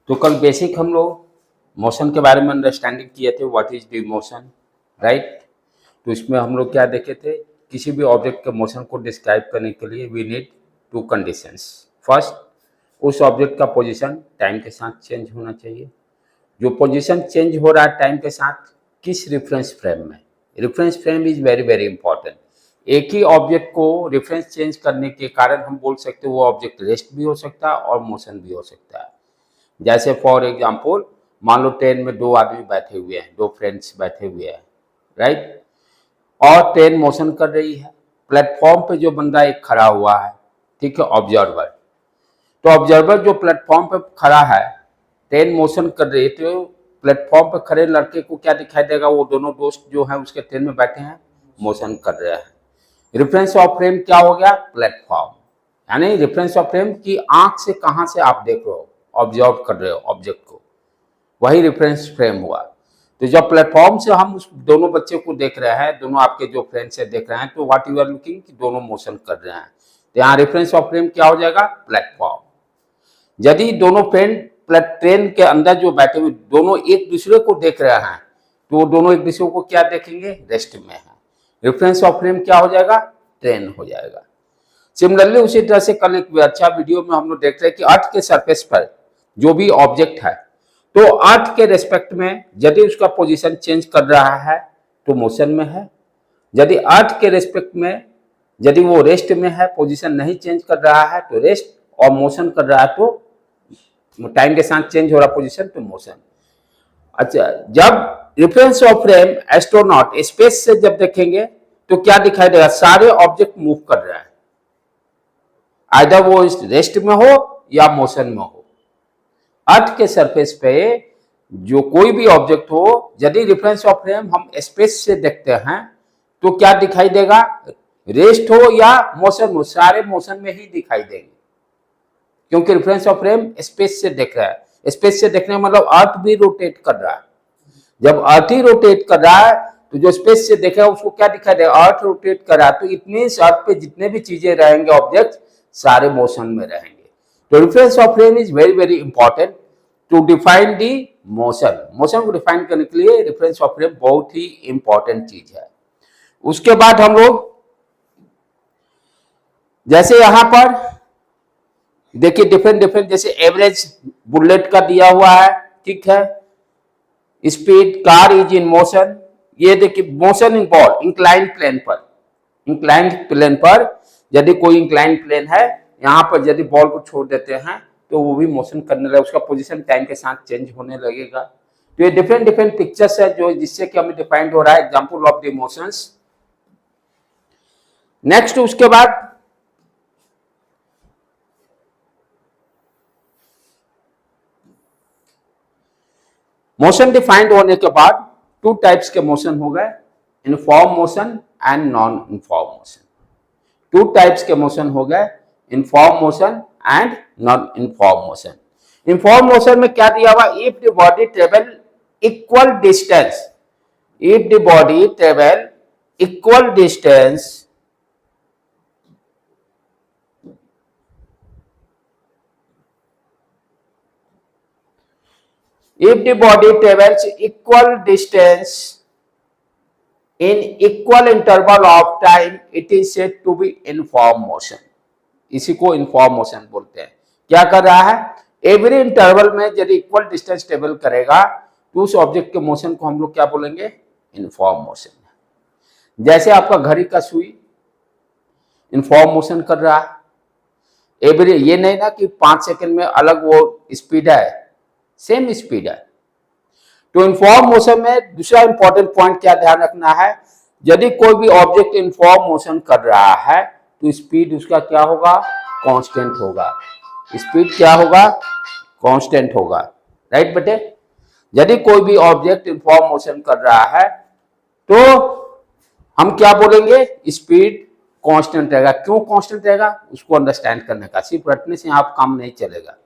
तो कल बेसिक हम लोग मोशन के बारे में अंडरस्टैंडिंग किए थे, what is the motion, right. तो इसमें हम लोग क्या देखे थे, किसी भी ऑब्जेक्ट के मोशन को डिस्क्राइब करने के लिए we need two conditions. First, उस ऑब्जेक्ट का पोजीशन टाइम के साथ चेंज होना चाहिए। जो पोजीशन चेंज हो रहा है टाइम के साथ, किस रेफरेंस फ्रेम में। Reference frame is very very important. एक ही ऑब्जेक्ट को रेफरेंस चेंज करने के कारण हम बोल सकते हैं वो ऑब्जेक्ट रेस्ट भी हो सकता है और मोशन भी हो सकता है। जैसे फॉर एग्जाम्पल, मान लो ट्रेन में दो आदमी बैठे हुए हैं, दो फ्रेंड्स बैठे हुए हैं, राइट, और ट्रेन मोशन कर रही है। प्लेटफॉर्म पे जो बंदा एक खड़ा हुआ है, ठीक है, ऑब्जर्वर। तो ऑब्जर्वर जो प्लेटफॉर्म पे खड़ा है, ट्रेन मोशन कर रही है, तो प्लेटफॉर्म पे खड़े लड़के को क्या दिखाई देगा, वो दोनों दोस्त जो हैं उसके ट्रेन में बैठे हैं, मोशन कर रहे हैं। रेफरेंस ऑफ फ्रेम क्या हो गया, प्लेटफॉर्म। यानी रेफरेंस ऑफ फ्रेम की आंख से कहां से आप देख रहे हो, ऑब्जर्व कर रहे हो ऑब्जेक्ट को, वही रेफरेंस फ्रेम हुआ। तो जब प्लेटफॉर्म से हम उस दोनों बच्चे को देख रहे हैं, दोनों आपके जो फ्रेंड्स है देख रहे हैं, तो व्हाट यू आर लुकिंग कि दोनों मोशन कर रहे हैं। तो यहाँ रेफरेंस ऑफ फ्रेम क्या हो जाएगा, प्लेटफॉर्म। यदि दोनों फ्रेंड ट्रेन के अंदर जो बैठे हुए दोनों एक दूसरे को देख रहे हैं, तो वो दोनों एक दूसरे को क्या देखेंगे, रेस्ट में है। रेफरेंस ऑफ फ्रेम क्या हो जाएगा, ट्रेन हो जाएगा। सिमिलरली उसी तरह से कल एक अच्छा वीडियो में हम लोग देख रहे हैं कि अर्थ के सरफेस पर जो भी ऑब्जेक्ट है, तो अर्थ के रेस्पेक्ट में यदि उसका पोजीशन चेंज कर रहा है तो मोशन में है। यदि अर्थ के रेस्पेक्ट में यदि वो रेस्ट में है, पोजीशन नहीं चेंज कर रहा है तो रेस्ट, और मोशन कर रहा है तो टाइम के साथ चेंज हो रहा पोजीशन तो मोशन। अच्छा, जब reference of frame astronaut space से जब देखेंगे तो क्या दिखाई देगा, सारे ऑब्जेक्ट मूव कर रहे हैं, आइदर वो रेस्ट में हो या मोशन में हो। अर्थ के सरफेस पे जो कोई भी ऑब्जेक्ट हो, यदि रेफरेंस ऑफ फ्रेम हम स्पेस से देखते हैं तो क्या दिखाई देगा, रेस्ट हो या मोशन हो, सारे मोशन में ही दिखाई देंगे, क्योंकि रेफरेंस ऑफ फ्रेम स्पेस से देख रहा है। स्पेस से देखने का मतलब अर्थ भी रोटेट कर रहा है। जब अर्थ ही रोटेट कर रहा है तो जो स्पेस से देखेगा उसको क्या दिखाई देगा, अर्थ रोटेट कर रहा है, तो इतनी अर्थ पे जितने भी चीजें रहेंगे ऑब्जेक्ट, सारे मोशन में रहेंगे। तो reference of frame is very very important to define the motion. Motion को डिफाइन करने के लिए रेफरेंस ऑफ फ्रेम बहुत ही इंपॉर्टेंट चीज है। उसके बाद हम लोग जैसे यहां पर देखिए डिफरेंट डिफरेंट, जैसे एवरेज बुलेट का दिया हुआ है, ठीक है, speed, car is in motion. ये देखिए motion in ball inclined plane पर, इंक्लाइंड प्लेन पर यदि कोई इंक्लाइंड प्लेन है, यहाँ पर यदि बॉल को छोड़ देते हैं तो वो भी मोशन करने लगेगा, उसका पोजीशन टाइम के साथ चेंज होने लगेगा। तो ये डिफरेंट डिफरेंट पिक्चर्स है जो जिससे कि हमें डिफाइंड हो रहा है example of the motions. Next उसके बाद मोशन डिफाइंड होने के बाद टू टाइप्स के मोशन हो गए, inform motion and non inform motion. Two types के मोशन हो गए, inform motion and non inform motion. Inform motion में क्या दिया हुआ, if the body travel equal distance, if the body travel equal distance if the body travels equal distance in equal interval of time, it is said to be inform motion। इसी को inform motion बोलते हैं। क्या कर रहा है, every interval में यदि इक्वल डिस्टेंस ट्रेवल करेगा तो उस ऑब्जेक्ट के मोशन को हम लोग क्या बोलेंगे, इनफॉर्म मोशन। जैसे आपका घड़ी का सुई इनफॉर्म मोशन कर रहा है, एवरी, ये नहीं ना कि 5 सेकंड में अलग वो स्पीड है, सेम स्पीड है। तो इनफॉर्म मोशन में दूसरा इंपॉर्टेंट पॉइंट क्या ध्यान रखना है, यदि कोई भी ऑब्जेक्ट इनफॉर्म मोशन कर रहा है तो स्पीड उसका क्या होगा, कांस्टेंट होगा। स्पीड क्या होगा, कांस्टेंट होगा, राइट बेटे। यदि कोई भी ऑब्जेक्ट इनफॉर्म मोशन कर रहा है तो हम क्या बोलेंगे, स्पीड कांस्टेंट रहेगा। क्यों कांस्टेंट रहेगा, उसको अंडरस्टैंड करने का, सिर्फ रटने से आप काम नहीं चलेगा।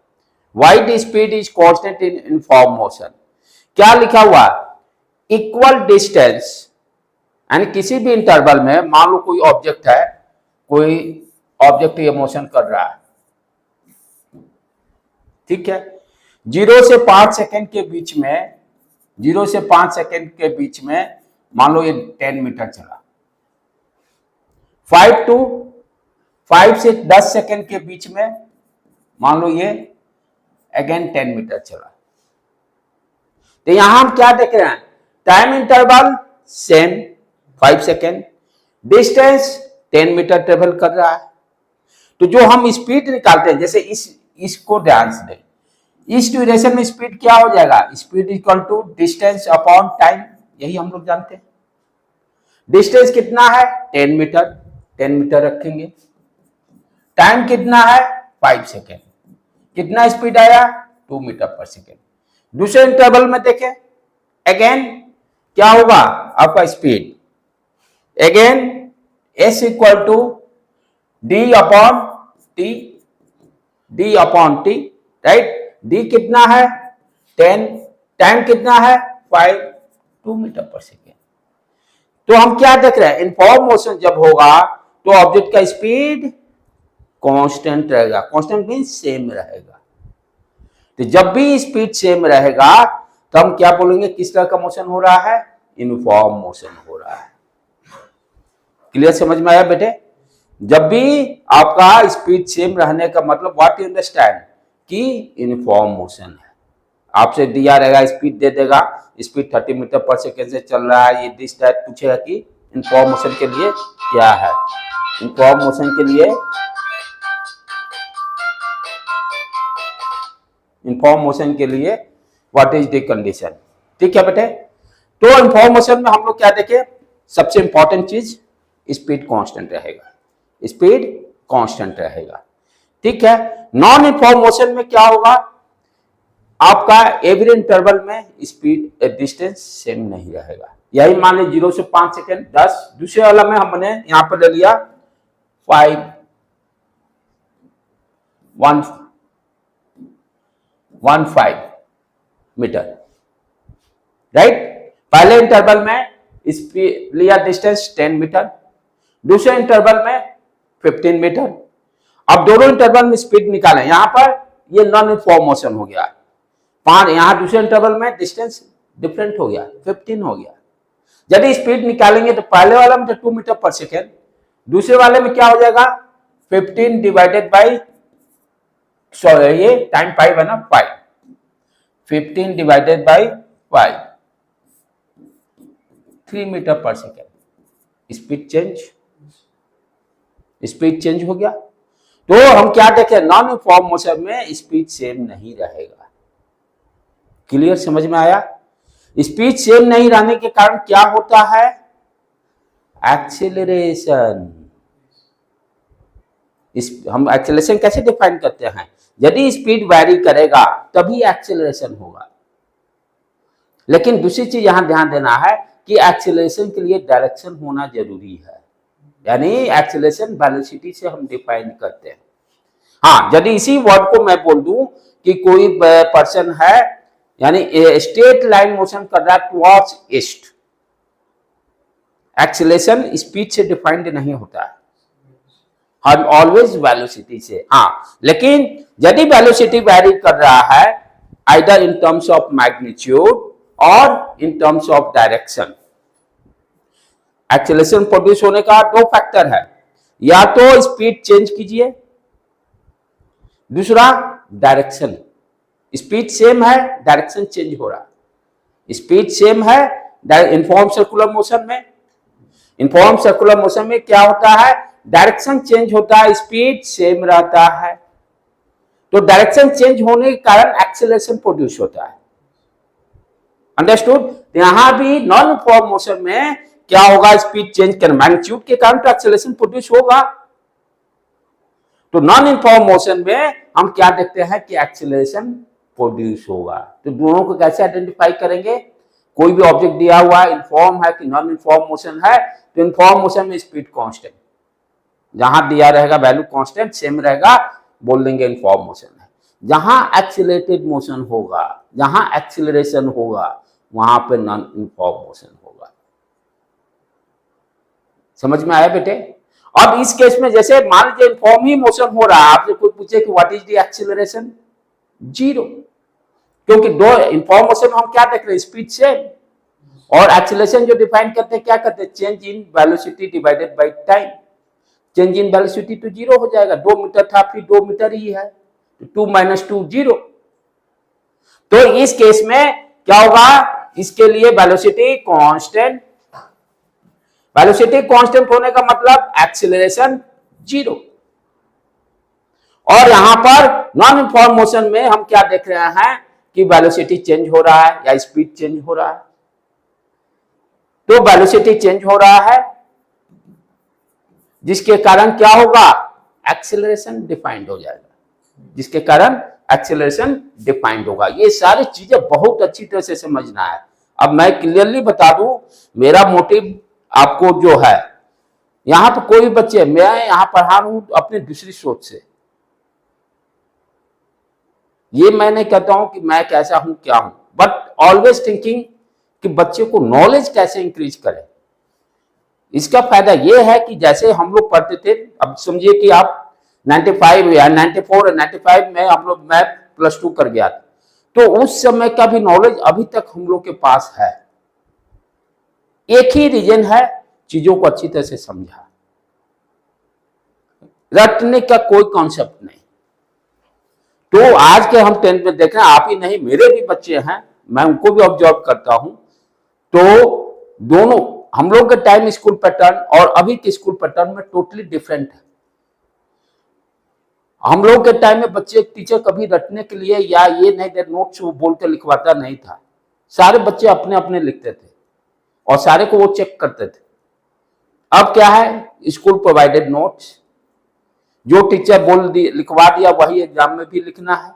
Why the speed is constant in uniform motion? क्या लिखा हुआ, इक्वल डिस्टेंस, यानी किसी भी इंटरवल में मान लो कोई ऑब्जेक्ट है, कोई ऑब्जेक्ट ये मोशन कर रहा है, ठीक है, 0 से 5 सेकेंड के बीच में, 0 से 5 सेकेंड के बीच में मान लो ये 10 मीटर चला। 5 से 10 सेकेंड के बीच में मान लो ये अगेन 10 मीटर चला। तो यहां हम क्या देख रहे हैं, time interval same 5 second, distance 10 metre travel कर रहा है। तो जो हम स्पीड निकालते हैं, जैसे इसको ध्यान से दें, इस ड्यूरेशन में स्पीड क्या हो जाएगा, speed equal to distance upon time, यही हम लोग जानते हैं। डिस्टेंस कितना है 10 मीटर, 10 मीटर रखेंगे। टाइम कितना है 5 सेकेंड, कितना स्पीड आया 2 मीटर पर सेकेंड। दूसरे इंटरवल में देखें, अगेन क्या होगा आपका speed, again s equal to D upon T, right. D कितना है 10, टाइम कितना है 5, 2 मीटर पर सेकेंड। तो हम क्या देख रहे हैं, इनफॉर्म मोशन जब होगा तो ऑब्जेक्ट का स्पीड कांस्टेंट रहेगा। कांस्टेंट मींस सेम रहेगा। तो जब भी स्पीड सेम रहेगा तो हम क्या बोलेंगे, किस तरह का मोशन हो रहा है, यूनिफॉर्म मोशन हो रहा है। क्लियर समझ में आया बेटे? जब भी आपका स्पीड सेम रहने का मतलब व्हाट यू अंडरस्टैंड कि यूनिफॉर्म मोशन है। आपसे दिया रहेगा, स्पीड दे देगा, स्पीड 30 मीटर पर सेकेंड से चल रहा है, ये दिस टाइप पूछेगा कि यूनिफॉर्म मोशन के लिए क्या है। यूनिफॉर्म मोशन के लिए, यूनिफॉर्म मोशन के लिए व्हाट इज द कंडीशन। ठीक है बेटे? तो यूनिफॉर्म मोशन में हम लोग क्या देखें, सबसे इंपॉर्टेंट चीज स्पीड कांस्टेंट रहेगा, स्पीड कांस्टेंट रहेगा। ठीक है। नॉन यूनिफॉर्म मोशन में क्या होगा, आपका एवरी इंटरवल में स्पीड डिस्टेंस सेम नहीं रहेगा। यही मान लीजिए 0 से 5 सेकेंड 10, दूसरे वाला में हमने यहां पर ले लिया 5 1.5 मीटर, राइट। पहले इंटरवल में स्पीड लिया डिस्टेंस 10 मीटर, दूसरे इंटरवल में 15 मीटर। अब दोनों इंटरवल में स्पीड निकालें, यहां पर ये नॉन यूनिफॉर्म मोशन हो गया 5, यहां दूसरे इंटरवल में डिस्टेंस डिफरेंट हो गया 15 हो गया। यदि स्पीड निकालेंगे तो पहले वाला में 2 मीटर पर सेकेंड, दूसरे वाले में क्या हो जाएगा 15 डिवाइडेड बाई, सॉरी ये टाइम 5 है ना, 5, 15 divided by 5, 3 metre per second. Speed change हो गया। तो हम क्या देखें, नॉन यूनिफॉर्म मोशन में स्पीड सेम नहीं रहेगा। क्लियर समझ में आया? स्पीड सेम नहीं रहने के कारण क्या होता है, एक्सेलरेशन। हम एक्सेलरेशन कैसे डिफाइन करते हैं, यदि स्पीड वैरी करेगा तभी एक्सेलरेशन होगा। लेकिन दूसरी चीज यहां ध्यान देना है कि एक्सेलरेशन के लिए डायरेक्शन होना जरूरी है, यानी एक्सेलरेशन वेलोसिटी से हम डिफाइन करते हैं। हाँ, यदि इसी वर्ड को मैं बोल दूं कि कोई पर्सन है, यानी स्ट्रेट लाइन मोशन कर रहा है टुवर्ड्स ईस्ट, एक्सेलरेशन स्पीड से डिफाइंड नहीं होता है, हम ऑलवेज वेलोसिटी से। हाँ, लेकिन यदि वेलोसिटी वैरी कर रहा है either in terms of magnitude और in terms of direction, acceleration produce होने का 2 फैक्टर है, या तो स्पीड चेंज कीजिए, दूसरा डायरेक्शन। स्पीड सेम है, डायरेक्शन चेंज हो रहा। स्पीड सेम है इनफॉर्म सर्कुलर मोशन में, इनफॉर्म सर्कुलर मोशन में क्या होता है, डायरेक्शन चेंज होता है, स्पीड सेम रहता है। तो डायरेक्शन चेंज होने के कारण एक्सेलरेशन प्रोड्यूस होता है। अंडरस्टूड? यहां भी नॉन यूनिफॉर्म मोशन में क्या होगा, स्पीड चेंज कर मैग्नीट्यूड के कारण तो एक्सेलरेशन प्रोड्यूस होगा। तो नॉन यूनिफॉर्म मोशन में हम क्या देखते हैं कि एक्सेलरेशन प्रोड्यूस होगा। तो दोनों को कैसे आइडेंटिफाई करेंगे, कोई भी ऑब्जेक्ट दिया हुआ है, इनफॉर्म है कि नॉन यूनिफॉर्म मोशन है, तो इनफॉर्म मोशन में स्पीड कांस्टेंट, जहां दिया रहेगा वैल्यू कांस्टेंट सेम रहेगा, बोल देंगे इनफॉर्म मोशन है। जहां एक्सीलरेटेड मोशन होगा, जहां एक्सीलरेशन होगा, वहां पे नॉन इनफॉर्म मोशन होगा। समझ में आया बेटे? अब इस केस में जैसे मान लीजिए इनफॉर्म ही मोशन हो रहा है, आपसे कोई पूछे कि व्हाट इज द एक्सीलरेशन, 0। क्योंकि दो इंफॉर्मेशन हम क्या देख रहे हैं, स्पीड से, और एक्सीलरेशन जो डिफाइन करते हैं क्या करते हैं, change in velocity divided by time. Change in velocity तो 0 हो जाएगा, 2 मीटर था फिर 2 मीटर ही है, 2 - 2 0। तो इस केस में क्या होगा, इसके लिए वेलोसिटी कांस्टेंट, वेलोसिटी कांस्टेंट होने का मतलब एक्सीलरेशन 0। और यहां पर नॉन यूनिफॉर्म मोशन में हम क्या देख रहे हैं कि वेलोसिटी चेंज हो रहा है या स्पीड चेंज हो रहा है। तो वेलोसिटी चेंज हो रहा है जिसके कारण क्या होगा, एक्सीलरेशन डिफाइंड हो जाएगा, जिसके कारण एक्सीलरेशन डिफाइंड होगा। ये सारी चीजें बहुत अच्छी तरह से समझना है। अब मैं क्लियरली बता दूं, मेरा मोटिव आपको जो है, यहां पर कोई भी बच्चे, मैं यहां पढ़ा हूं अपनी दूसरी सोच से, ये मैं नहीं कहता हूं कि मैं कैसा हूं क्या हूं, बट ऑलवेज थिंकिंग कि बच्चे को नॉलेज कैसे इंक्रीज करें। इसका फायदा यह है कि जैसे हम लोग पढ़ते थे, अब समझिए कि आप 95 या 94 या 95 में हम लोग, मैं +2 कर गया था, तो उस समय का भी नॉलेज अभी तक हम लोग के पास है। एक ही रीजन है, चीजों को अच्छी तरह से समझा, रटने का कोई कॉन्सेप्ट नहीं। तो आज के हम 10th में देख रहे हैं, आप ही नहीं मेरे भी बच्चे हैं, मैं उनको भी ऑब्जर्व करता हूं, तो दोनों हम लोग के टाइम स्कूल पैटर्न और अभी के स्कूल पैटर्न में टोटली डिफरेंट है। हम लोग के टाइम में बच्चे, टीचर कभी रटने के लिए या ये नहीं दे नोट्स वो बोल के लिखवाता नहीं था, सारे बच्चे अपने अपने लिखते थे और सारे को वो चेक करते थे। अब क्या है, स्कूल प्रोवाइडेड नोट्स, जो टीचर बोल दी लिखवा दिया वही एग्जाम में भी लिखना है,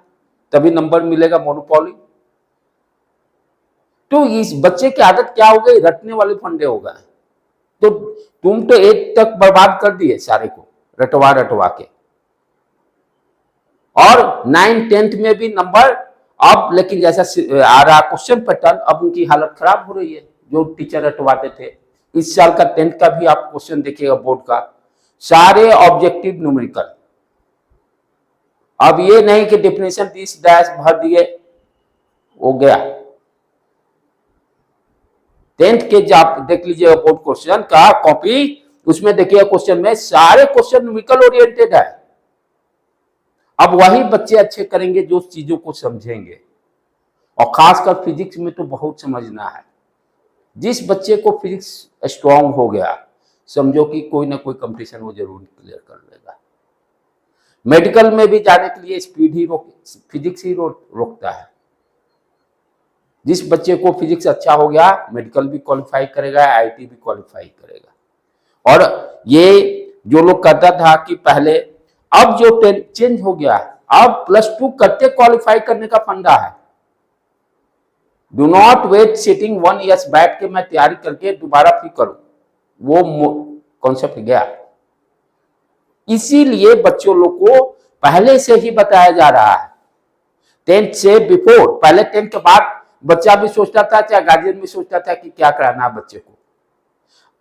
तभी नंबर मिलेगा, मोनोपोली। तो इस बच्चे की आदत क्या हो गई, रटने वाले फंडे हो गए। तो तुम तो 8 तक बर्बाद कर दिए सारे को रटवा रटवा के, और 9 10th में भी नंबर अब, लेकिन जैसा आ रहा क्वेश्चन पैटर्न, अब उनकी हालत खराब हो रही है जो टीचर रटवाते थे। इस साल का 10th का भी आप क्वेश्चन देखिएगा बोर्ड का, सारे ऑब्जेक्टिव न्यूमेरिकल। अब ये नहीं कि डेफिनेशन दिस डैश भर दिए हो गया। 10th के आप देख लीजिएगा बोर्ड क्वेश्चन का कॉपी, उसमें देखिए क्वेश्चन में सारे क्वेश्चन न्यूमेरिकल ओरिएंटेड है। अब वही बच्चे अच्छे करेंगे जो चीजों को समझेंगे, और खासकर फिजिक्स में तो बहुत समझना है। जिस बच्चे को फिजिक्स स्ट्रांग हो गया, समझो कि कोई ना कोई कंपटीशन वो जरूर क्लियर कर लेगा। मेडिकल में भी जाने के लिए स्पीड ही फिजिक्स ही रोकता है। जिस बच्चे को फिजिक्स अच्छा हो गया, मेडिकल भी क्वालिफाई करेगा, आईटी भी क्वालिफाई करेगा। और ये जो लोग कहता था कि पहले, अब जो चेंज हो गया, अब +2 करते क्वालिफाई करने का फंडा है। Do not wait sitting 1 years बैठ के मैं तैयारी करके दोबारा फिर करूं, वो कॉन्सेप्ट गया। इसीलिए बच्चों लोग को पहले से ही बताया जा रहा है, 10th से बिफोर। पहले 10th के बाद बच्चा भी सोचता था, चाहे गार्जियन भी सोचता था कि क्या कराना बच्चे को।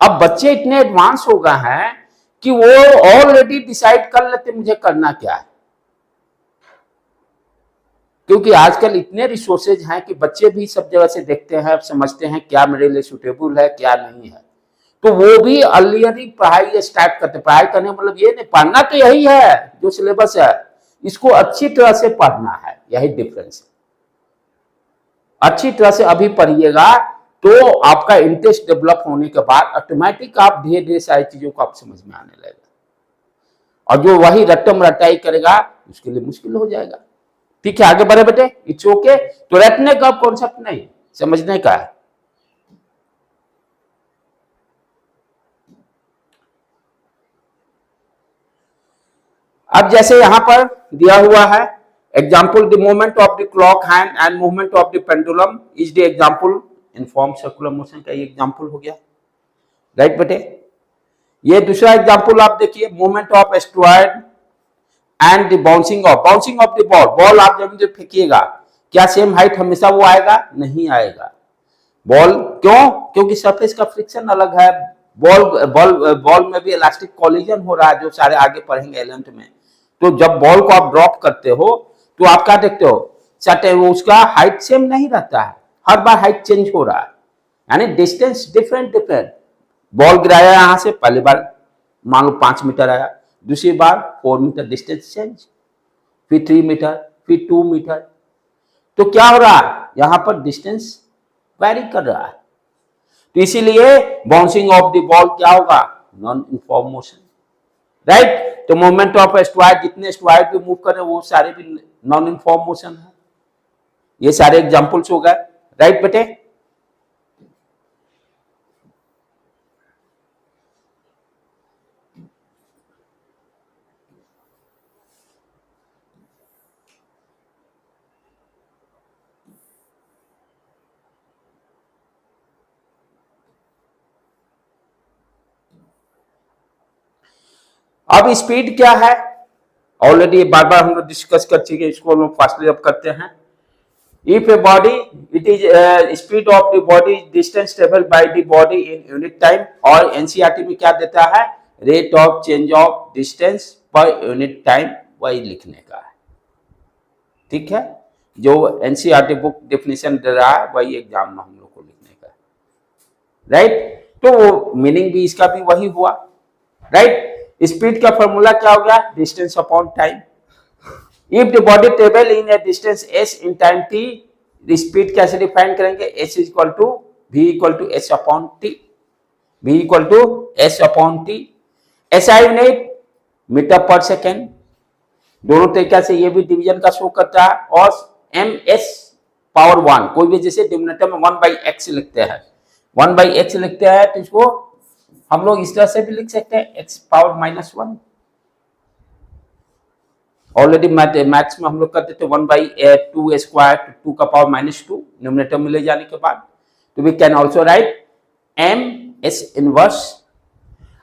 अब बच्चे इतने एडवांस हो गए हैं कि वो ऑलरेडी डिसाइड कर लेते मुझे करना क्या है, क्योंकि आजकल इतने रिसोर्सेज हैं कि बच्चे भी सब जगह से देखते हैं, समझते हैं क्या मेरे लिए सुटेबल है क्या नहीं है। तो वो भी अर्लियर ही पढ़ाई स्टार्ट करते। पढ़ाई करने मतलब ये नहीं, पढ़ना तो यही है जो सिलेबस है, इसको अच्छी तरह से पढ़ना है, यही डिफरेंस है। अच्छी तरह से अभी पढ़िएगा तो आपका इंटरेस्ट डेवलप होने के बाद ऑटोमेटिक आप धीरे धीरे सारी चीजों को आप समझ में आने लगेगा। और जो वही रटम रटाई करेगा उसके लिए मुश्किल हो जाएगा। ठीक है, आगे बढ़े बेटे, इट्स ओके। तो रटने का कॉन्सेप्ट नहीं, समझने का है। अब जैसे यहां पर दिया हुआ है example, the movement of the clock hand and movement of the pendulum is the example in form circular motion का, ये एग्जाम्पल हो गया। राइट बेटे, ये दूसरा एग्जाम्पल आप देखिए, movement of asteroid and the bouncing off the ball. Ball आप जब फेंकिएगा, क्या सेम हाइट हमेशा वो आएगा? नहीं आएगा। बॉल क्यों? क्योंकि सरफेस का फ्रिक्शन अलग है। बॉल में भी इलास्टिक कॉलिजन हो रहा है, जो सारे आगे पढ़ेंगे 11th में। तो जब बॉल को आप ड्रॉप करते हो तो आप क्या देखते हो, सर्टेन उसका हाइट सेम नहीं रहता है, हर बार हाइट चेंज हो रहा है, यानी डिस्टेंस डिफरेंट डिफरेंट। बॉल गिराया यहां से, पहली बार मान लो 5 मीटर आया, दूसरी बार 4 मीटर, डिस्टेंस चेंज, फिर 3 मीटर, फिर 2 मीटर। तो क्या हो रहा है, यहां पर डिस्टेंस वैरी कर रहा है। तो इसीलिए बाउंसिंग ऑफ द बॉल क्या होगा, नॉन यूनिफॉर्म मोशन, राइट। तो मूवमेंट ऑफ एस्ट्रॉयड, जितने एस्ट्रॉयड पे मूव कर रहे हैं वो सारे भी नॉन यूनिफॉर्म मोशन है। ये सारे एग्जांपल्स हो गए, राइट बेटे। अब स्पीड क्या है, ऑलरेडी बार बार हम लोग डिस्कस कर चुके हैं, इसको हम लोग फास्टली अब करते हैं। If a body, it is speed of the body, distance travel by the body in unit time, और एनसीईआरटी में क्या देता है, rate of change of distance per unit time, वही लिखने का है, ठीक है। जो एनसीईआरटी बुक डेफिनेशन दे रहा है वही एग्जाम में हम लोग को लिखने का है, राइट। तो मीनिंग भी इसका भी वही हुआ, राइट। स्पीड का फॉर्मूला क्या हो गया, distance upon time. If the body travel in a distance s in time t, speed कैसे डिफाइन करेंगे, s equal to v equal to s upon t, v equal to s upon t। SI unit metre per second, दोनों तरीका से ये भी division का show करता है, और ms पावर 1, कोई भी जैसे डिनोमिनेटर में 1/x लिखते हैं, 1/x लिखते हैं, तो इसको हम लोग इस तरह से भी लिख सकते हैं, x पावर -1। ऑलरेडी मैथ्स में हम लोग करते थे 1/2 स्क्वायर, 2 का पावर -2 न्यूमरेटर में ले जाने के बाद। तो we can also write ms inverse.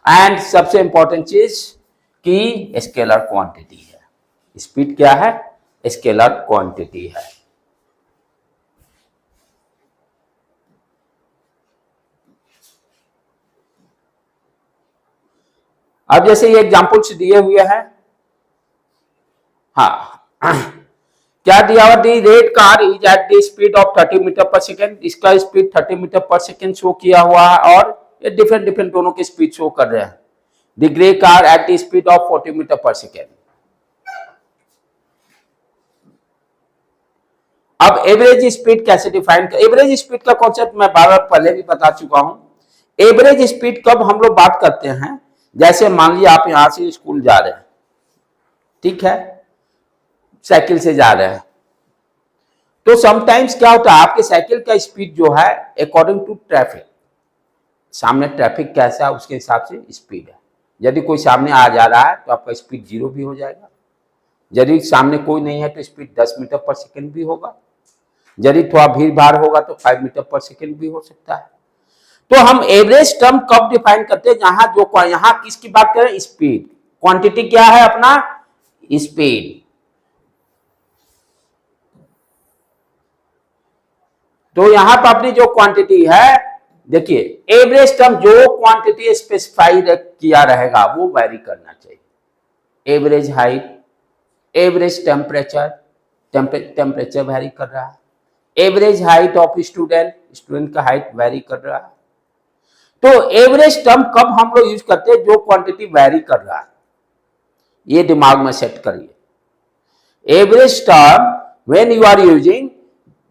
And सबसे इंपॉर्टेंट चीज कि स्केलर क्वांटिटी है, स्पीड क्या है, स्केलर क्वांटिटी है। अब जैसे ये एग्जांपल्स दिए हुए हैं, हाँ क्या दिया हुआ, the red car is at the speed of 30 metre per second, इसका speed 30 metre per second show किया हुआ है, और ये डिफरेंट डिफरेंट दोनों के स्पीड शो कर रहे हैं। The grey car at the speed of 40 metre per second. अब एवरेज स्पीड कैसे डिफाइन कर, एवरेज स्पीड का कॉन्सेप्ट मैं बार बार पहले भी बता चुका हूं। एवरेज स्पीड कब हम लोग बात करते हैं, जैसे मान लीजिए आप यहां से स्कूल जा रहे हैं, ठीक है, साइकिल से जा रहे हैं, तो समटाइम्स क्या होता है, आपके साइकिल का स्पीड जो है अकॉर्डिंग टू ट्रैफिक, सामने ट्रैफिक कैसा है उसके हिसाब से स्पीड है। यदि कोई सामने आ जा रहा है तो आपका स्पीड 0 भी हो जाएगा, यदि सामने कोई नहीं है तो स्पीड 10 मीटर पर सेकेंड भी होगा, यदि थोड़ा भीड़ भाड़ होगा तो 5 मीटर पर सेकेंड भी हो सकता है। तो हम एवरेज टर्म कब डिफाइन करते हैं, जहां जो यहां किसकी बात करें, स्पीड, क्वांटिटी क्या है अपना, स्पीड। तो यहां पर अपनी जो क्वांटिटी है, देखिए एवरेज टर्म जो क्वांटिटी स्पेसिफाई किया रहेगा वो वैरी करना चाहिए। Average height, average temperature, temperature vary कर रहा है, average height of student, student का हाइट वैरी कर रहा है। तो एवरेज टर्म कब हम लोग यूज करते हैं, जो क्वांटिटी वैरी कर रहा है, ये दिमाग में सेट करिए। Average term when you are using,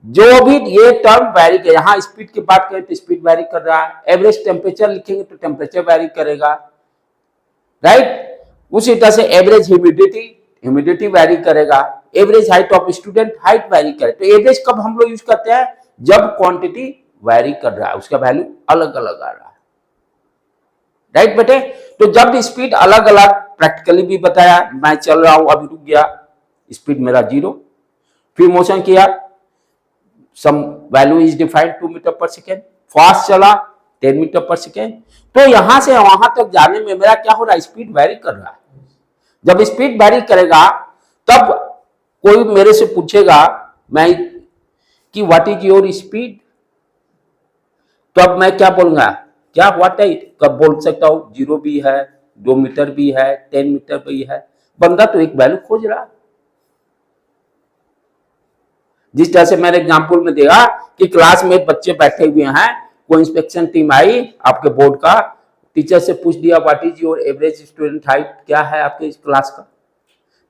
जो भी ये टर्म वैरी कर, यहां स्पीड की बात करें तो स्पीड वैरी कर रहा है, एवरेज टेम्परेचर लिखेंगे तो टेम्परेचर वैरी करेगा, राइट। उसी तरह से एवरेज ह्यूमिडिटी, ह्यूमिडिटी वैरी करेगा, average height of student, height vary करे। तो एवरेज कब हम लोग यूज करते हैं, जब क्वांटिटी वैरी कर रहा है, उसका वैल्यू अलग अलग आ रहा है, राइट बेटे। तो जब स्पीड अलग अलग, प्रैक्टिकली भी बताया, मैं चल रहा हूं अभी रुक गया, स्पीड मेरा 0, फिर मोशन किया, some value is defined 2 metre per second, fast चला 10 मीटर पर सेकेंड। तो यहां से वहां तक जाने में मेरा क्या हो रहा है, स्पीड वैरी कर रहा है। जब स्पीड वैरी करेगा तब कोई मेरे से पूछेगा मैं कि व्हाट इज योर स्पीड, तो अब मैं क्या बोलूंगा, क्या व्हाट है, कब बोल सकता हूं, 0 भी है, 2 मीटर भी है, 10 मीटर भी है। बंदा तो एक वैल्यू खोज रहा है, जिस तरह से मैंने एग्जांपल में देखा कि क्लास में बच्चे बैठे हुए हैं, कोई इंस्पेक्शन टीम आई आपके बोर्ड का, टीचर से पूछ दिया what is your average student height, क्या है आपके इस क्लास का,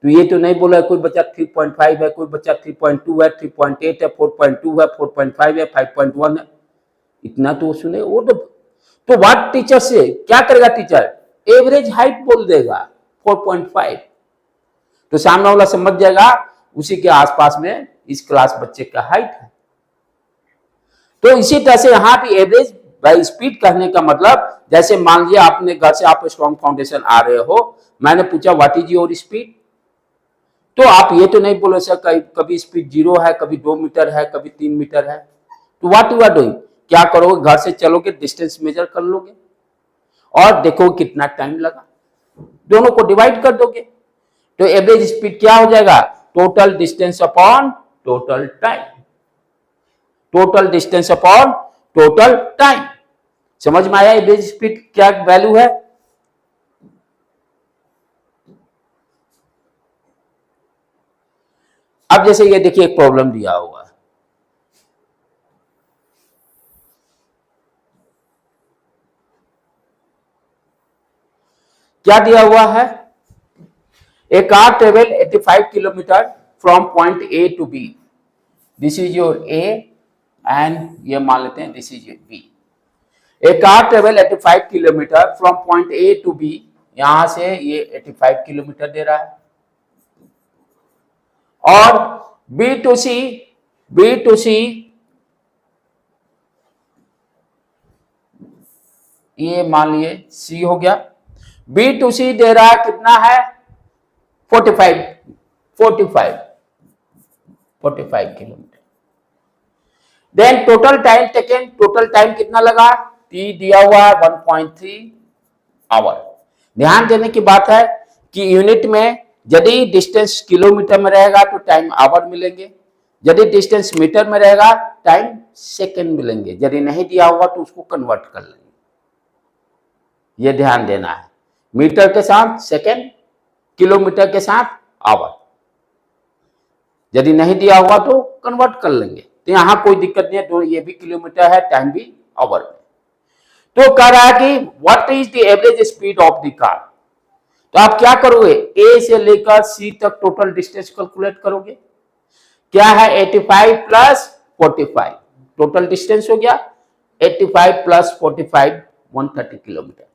तो ये तो नहीं बोला कोई बच्चा 3.5 है, कोई बच्चा 3.2 है, 3.8 है, 4.2 है, 4.5 है, 5.1 है, इतना तो सुने वो तो व्हाट टीचर से क्या करेगा टीचर, एवरेज हाइट बोल देगा 4.5, तो सामने वाला समझ जाएगा उसी के आसपास में इस क्लास बच्चे का हाइट है। तो इसी तरह से यहां भी एवरेज बाय स्पीड कहने का मतलब, जैसे मान लीजिए आपने घर से आप स्ट्रॉन्ग फाउंडेशन आ रहे हो, मैंने पूछा व्हाट इज योर स्पीड, तो आप ये तो नहीं बोले सर कभी स्पीड 0 है, कभी 2 मीटर है, कभी 3 मीटर है, तो व्हाट यू आर डूइंग, क्या करोगे, घर से चलोगे, डिस्टेंस मेजर कर लोगे और देखो कितना टाइम लगा, दोनों को डिवाइड कर दोगे, तो एवरेज स्पीड क्या हो जाएगा, total distance upon total time, total distance upon total time. समझ में आया एवरेज स्पीड क्या वैल्यू है। अब जैसे ये देखिए एक प्रॉब्लम दिया हुआ है, क्या दिया हुआ है, a car travel 85 kilometre from point A to B, this is your A and ये मान लेते हैं this is your B. A car travel 85 kilometre from point A to B, यहां से ये 85 किलोमीटर दे रहा है, और बी टू सी ये मान लिए सी हो गया, बी टू सी दे रहा है कितना है 45 kilometre. Then total time taken, total time कितना लगा, टी दिया हुआ 1.3 आवर। ध्यान देने की बात है कि यूनिट में यदि डिस्टेंस किलोमीटर में रहेगा तो टाइम आवर मिलेंगे, यदि डिस्टेंस मीटर में रहेगा टाइम सेकंड मिलेंगे, यदि नहीं दिया हुआ तो उसको कन्वर्ट कर लेंगे, ये ध्यान देना है, मीटर के साथ सेकंड, किलोमीटर के साथ आवर, यदि नहीं दिया हुआ तो कन्वर्ट कर लेंगे, तो यहां कोई दिक्कत नहीं है, तो ये भी किलोमीटर है, टाइम भी आवर में। तो कह रहा है कि what is the average speed of the car, तो आप क्या करोगे, ए से लेकर सी तक टोटल डिस्टेंस कैलकुलेट करोगे, क्या है 85 प्लस 45, टोटल डिस्टेंस हो गया 85 प्लस 45 130 किलोमीटर,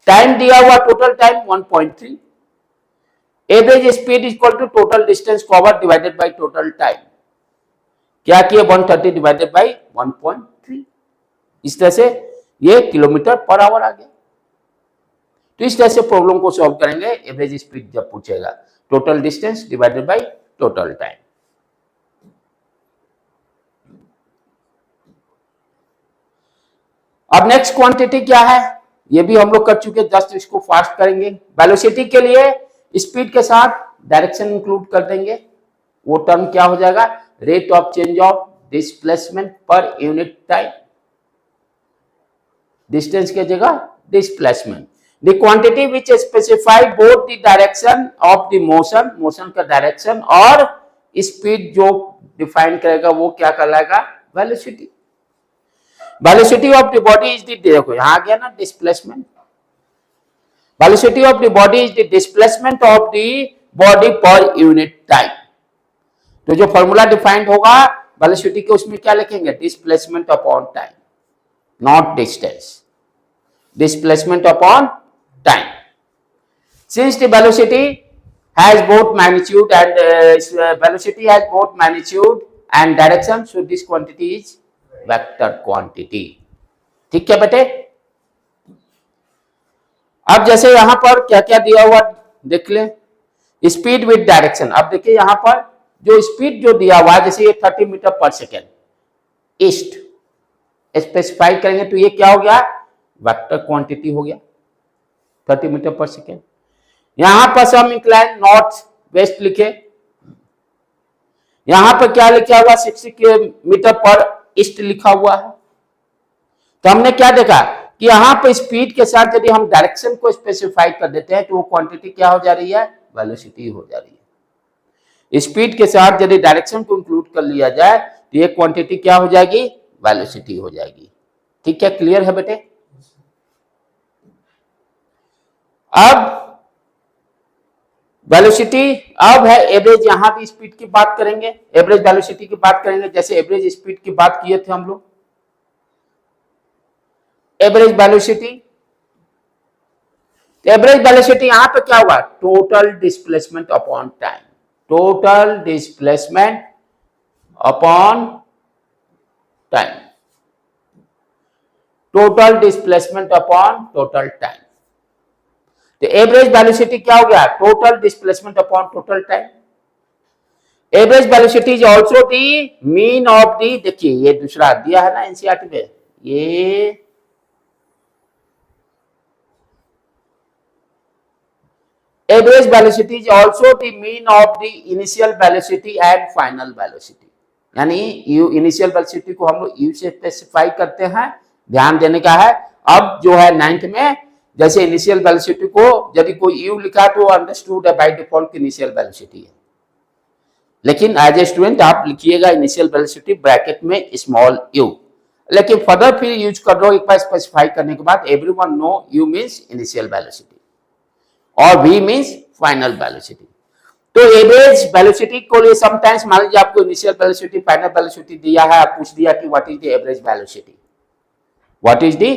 टाइम दिया हुआ total time 1.3, average speed equal to total distance cover divided by total time, क्या किया 130 डिवाइडेड बाय 1.3, इस तरह से ये किलोमीटर पर आवर आ गया। तो इस तरह से प्रॉब्लम को सॉल्व करेंगे एवरेज स्पीड जब पूछेगा, total distance divided by total time. अब नेक्स्ट क्वांटिटी क्या है, ये भी हम लोग कर चुके, जस्ट इसको फास्ट करेंगे। वेलोसिटी के लिए स्पीड के साथ डायरेक्शन इंक्लूड कर देंगे, वो टर्म क्या हो जाएगा, rate of change of displacement per unit time, distance के जगह displacement, the quantity which specify both the direction of the motion, motion का डायरेक्शन और स्पीड जो डिफाइन करेगा वो क्या कहलाएगा, velocity. Velocity of the body is the, देखो यहां आ गया ना displacement, velocity of the body is the displacement of the body per unit time. तो जो फॉर्मूला डिफाइंड होगा वेलोसिटी के, उसमें क्या लिखेंगे, displacement upon time, not distance, displacement upon time. Since the velocity has both magnitude and velocity has both magnitude and direction, so this quantity is vector quantity. ठीक है बेटे। अब जैसे यहां पर क्या क्या दिया हुआ देख ले, स्पीड विद डायरेक्शन। अब देखिए यहां पर जो स्पीड जो दिया हुआ है, जैसे ये 30 metre per second east specify करेंगे तो ये क्या हो गया, वेक्टर क्वांटिटी हो गया 30 मीटर पर सेकेंड। यहां पर सम इंक्लाइन नॉर्थ वेस्ट लिखे, यहां पर क्या लिखा हुआ 60 मीटर पर ईस्ट लिखा हुआ है। तो हमने क्या देखा कि यहां पर स्पीड के साथ यदि हम डायरेक्शन को स्पेसिफाई कर देते हैं तो वो क्वांटिटी क्या हो जा रही है, वेलोसिटी हो जा रही है। स्पीड के साथ यदि डायरेक्शन को इंक्लूड कर लिया जाए तो ये क्वांटिटी क्या हो जाएगी, वेलोसिटी हो जाएगी। ठीक है, क्लियर है बेटे। अब वेलोसिटी, अब है एवरेज, यहां भी स्पीड की बात करेंगे, एवरेज वेलोसिटी की बात करेंगे। जैसे एवरेज स्पीड की बात किए थे हम लोग, एवरेज वेलोसिटी, एवरेज वेलोसिटी यहां पे क्या होगा, total displacement upon time, total displacement upon time, total displacement upon total time. तो एवरेज वेलोसिटी क्या हो गया, total displacement upon total time. Average velocity is also the mean of the, देखिए ये दूसरा दिया है ना एनसीईआरटी में, ये average velocity is also the mean of the initial velocity and final velocity. यानी यू, इनिशियल वेलोसिटी को हम लोग यू से स्पेसिफाई करते हैं, ध्यान देने का है। अब जो है 9th में जैसे इनिशियल वेलोसिटी को यदि कोई यू लिखा तो अंडरस्टूड है बाय डिफॉल्ट इनिशियल वेलोसिटी है, लेकिन एज ए स्टूडेंट आप लिखिएगा इनिशियल वेलोसिटी ब्रैकेट में स्मॉल यू, लेकिन फर्दर फिर यूज कर दो एक बार स्पेसिफाई करने के बाद, everyone know U means initial velocity और v मींस फाइनल वेलोसिटी। तो एवरेज वेलोसिटी को लिए समटाइम्स मान लीजिए आपको इनिशियल वेलोसिटी फाइनल वेलोसिटी दिया है, आप पूछ दिया कि what is the average velocity, what is the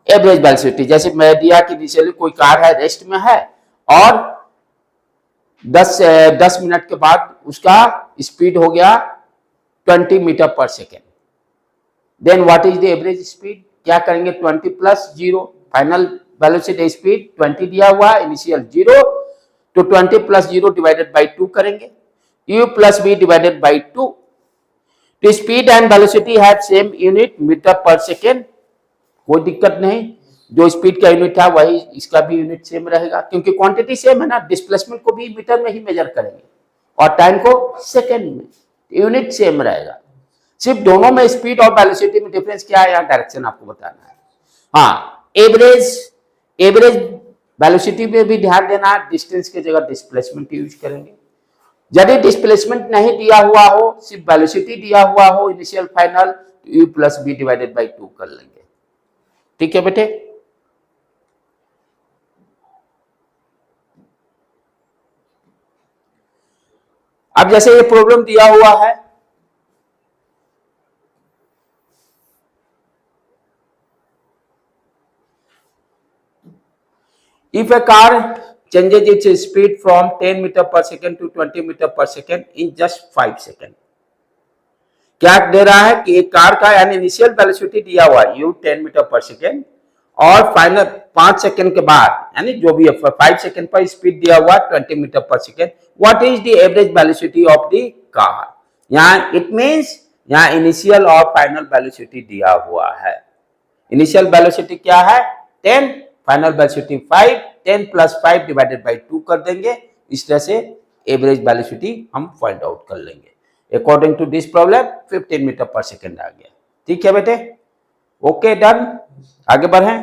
average velocity. जैसे मैं दिया कि इनिशियली कोई कार है रेस्ट में है और 10 मिनट के बाद उसका स्पीड हो गया 20 metre per second, then what is the average speed, क्या करेंगे 20 प्लस 0, फाइनल वेलोसिटी स्पीड 20 दिया हुआ, इनिशियल 0, तो 20 प्लस 0 डिवाइडेड बाई 2 करेंगे, u plus v divided by 2। तो speed and velocity have same unit metre per second, कोई दिक्कत नहीं, जो स्पीड का यूनिट है वही इसका भी यूनिट सेम रहेगा, क्योंकि क्वांटिटी सेम है ना, डिस्प्लेसमेंट को भी मीटर में ही मेजर करेंगे और टाइम को सेकेंड में, यूनिट सेम रहेगा। सिर्फ दोनों में स्पीड और वेलोसिटी में डिफरेंस क्या है, यहाँ डायरेक्शन आपको बताना है। हाँ, एवरेज वेलोसिटी में भी ध्यान देना, डिस्टेंस की जगह डिस्प्लेसमेंट यूज करेंगे। यदि डिस्प्लेसमेंट नहीं दिया हुआ हो, सिर्फ वेलोसिटी दिया हुआ हो इनिशियल फाइनल, तो u plus B divided by 2 कर लेंगे। ठीक है बेटे। अब जैसे ये प्रॉब्लम दिया हुआ है, if a car changes its speed from 10 meter per second to 20 meter per second in just 5 seconds, क्या दे रहा है कि एक कार का यानी इनिशियल वेलोसिटी दिया हुआ u 10 मीटर पर सेकेंड और फाइनल 5 सेकेंड के बाद यानी जो भी 5 सेकेंड पर स्पीड दिया हुआ 20 metre per second, what is the average velocity of the car. यहाँ इट मींस यहाँ इनिशियल और फाइनल वेलोसिटी दिया हुआ है। इनिशियल वेलोसिटी क्या है 10, final velocity 5, 10 plus 5 divided by 2 कर देंगे, इस तरह से एवरेज वेलोसिटी हम फाइंड आउट कर लेंगे। According to this problem 15 metre per second आ गया। ठीक है बेटे, ओके डन, आगे बढ़ें।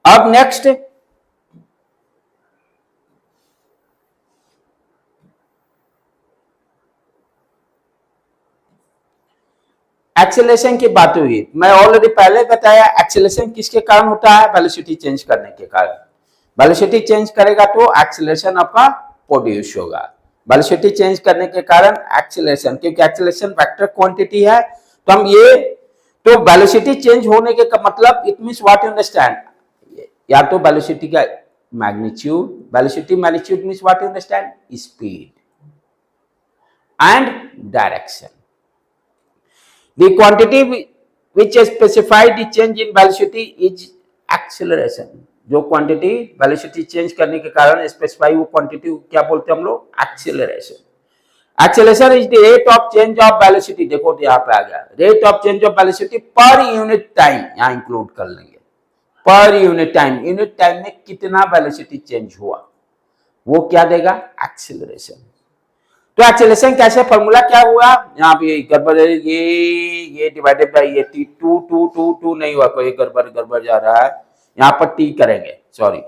अब नेक्स्ट एक्सेलरेशन की बात हुई। मैं ऑलरेडी पहले बताया एक्सेलरेशन किसके कारण होता है, वेलोसिटी चेंज करने के कारण। वेलोसिटी चेंज करेगा तो एक्सेलरेशन आपका प्रोड्यूस होगा। वेलोसिटी चेंज करने के कारण एक्सेलरेशन, क्योंकि एक्सेलरेशन वेक्टर क्वांटिटी है, तो हम ये तो वेलोसिटी चेंज होने के मतलब it means what you understand, या तो वेलोसिटी का magnitude, velocity magnitude means what you understand speed and direction. The quantity which specify the change in velocity is acceleration। जो क्वांटिटी वेलोसिटी चेंज करने के कारण स्पेसिफाई वो क्वांटिटी क्या बोलते हैं हम लोग, acceleration. Acceleration is the rate of change of velocity, देखो तो यहाँ पे आ गया rate of change of velocity per unit time, यहाँ इंक्लूड कर लेंगे per unit time, unit time में कितना वेलोसिटी चेंज हुआ वो क्या देगा, एक्सेलरेशन। तो एक्सेलरेशन कैसे, फॉर्मूला क्या हुआ, यहाँ पे गड़बड़ ये डिवाइडेड बाई ये 2 नहीं हुआ, कोई गड़बड़ जा रहा है, यहाँ पर टी करेंगे, सॉरी,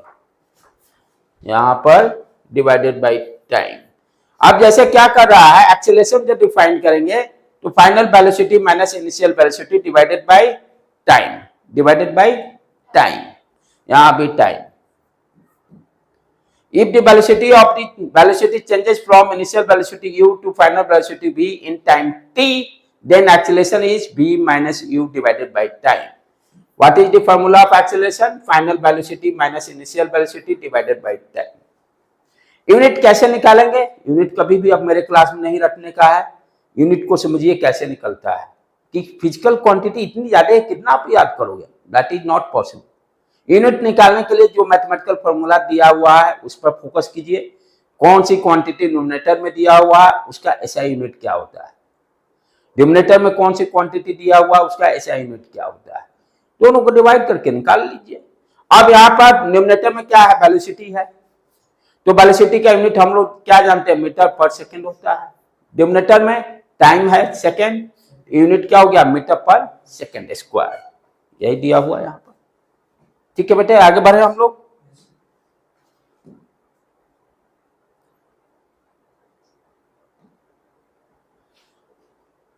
यहाँ पर डिवाइडेड बाई टाइम। अब जैसे क्या कर रहा है, एक्सेलरेशन जब डिफाइन करेंगे तो final velocity minus initial velocity divided by time, divided by time, यहाँ भी time. If the velocity changes from initial velocity u to final velocity v in time t, then acceleration is v minus u divided by time. What is the formula of acceleration? Final velocity minus initial velocity divided by time. Unit कैसे निकालेंगे? Unit कभी भी अब मेरे class में नहीं रखने का है। यूनिट को समझिए कैसे निकलता है कि फिजिकल क्वांटिटी इतनी ज्यादा है, कितना आप याद करोगे? That is not possible. Unit निकालने के लिए जो मैथमेटिकल फॉर्मूला दिया हुआ है उस पर फोकस कीजिए। कौन सी क्वांटिटी न्यूमरेटर में दिया हुआ है उसका एसआई यूनिट क्या होता है, डिनोमिनेटर में कौन सी क्वांटिटी दिया हुआ है उसका एसआई यूनिट क्या होता है, दोनों को डिवाइड करके निकाल लीजिए। अब यहाँ पर न्यूमरेटर में क्या है, वेलोसिटी है, तो वेलोसिटी का यूनिट हम लोग क्या जानते हैं, मीटर पर सेकेंड होता है। डिनोमिनेटर में टाइम है सेकेंड, यूनिट क्या हो गया, मीटर पर सेकेंड स्क्वायर, यही दिया हुआ है यहाँ पर। ठीक है बेटे, आगे बढ़े हम लोग।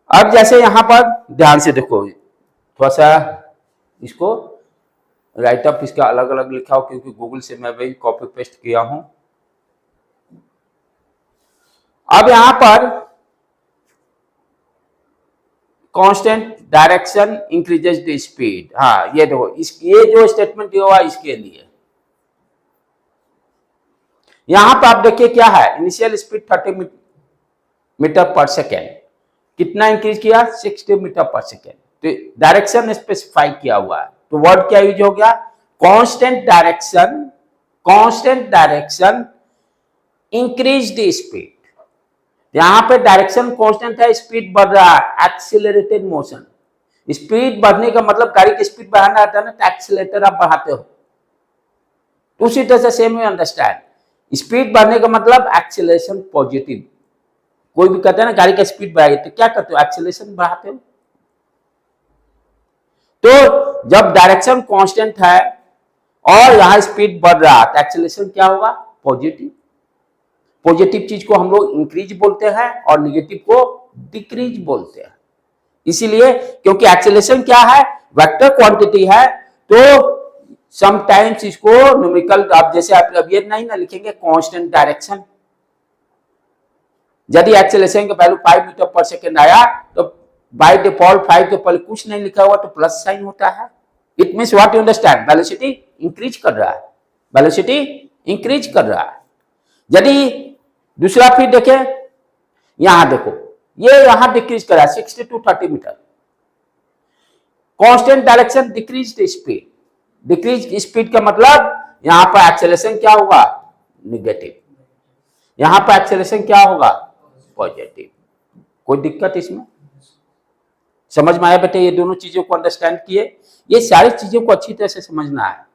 अब जैसे यहां पर ध्यान से देखो, थोड़ा सा इसको राइट अप इसका अलग अलग लिखा हो क्योंकि गूगल से मैं वही कॉपी पेस्ट किया हूं। अब यहां पर constant direction increases the speed, हाँ ये देखो, ये जो स्टेटमेंट दिया हुआ इसके लिए यहां पर आप देखिए क्या है, initial speed 30 metre per second, कितना इंक्रीज किया, 60 मीटर पर सेकेंड, तो डायरेक्शन स्पेसिफाई किया हुआ है, तो वर्ड क्या यूज हो गया, constant direction, constant direction increase the speed. यहां पे डायरेक्शन कांस्टेंट है, स्पीड बढ़ रहा है, एक्सीलरेटेड मोशन। स्पीड बढ़ने का मतलब गाड़ी की स्पीड बढ़ाना आता है ना, तो एक्सीलरेटर आप बढ़ाते हो, उसी तरह से सेम यू अंडरस्टैंड, स्पीड बढ़ने का मतलब एक्सीलरेशन पॉजिटिव। कोई भी कहता है ना गाड़ी का स्पीड बढ़ाइए, तो क्या करते हो, एक्सीलरेशन बढ़ाते हो। तो जब डायरेक्शन कांस्टेंट है और यहां स्पीड बढ़ रहा है तो एक्सीलरेशन क्या होगा, पॉजिटिव। पॉजिटिव चीज को हम लोग इंक्रीज बोलते हैं और निगेटिव को डिक्रीज बोलते हैं। इसीलिए क्योंकि एक्सीलरेशन क्या है, वेक्टर क्वांटिटी है, तो समटाइम्स इसको न्यूमेरिकल, आप जैसे आप अब ये नहीं ना लिखेंगे कांस्टेंट डायरेक्शन, यदि एक्सीलरेशन का वैल्यू 5 मीटर पर सेकेंड आया तो बाय डिफॉल्ट 5 के पहले कुछ नहीं लिखा हुआ तो प्लस साइन होता है। It means what you understand, velocity increase कर रहा है, वेलोसिटी इंक्रीज कर रहा है। यदि दूसरा फिर देखें, यहां देखो, ये यहां डिक्रीज कर रहा है 60 to 30 metre, constant direction decrease speed, decrease speed का मतलब यहां पर एक्सेलरेशन क्या होगा, निगेटिव, यहां पर एक्सेलरेशन क्या होगा, पॉजिटिव। कोई दिक्कत इसमें, समझ में आया बेटे, ये दोनों चीजों को अंडरस्टैंड किए, ये सारी चीजों को अच्छी तरह से समझना है।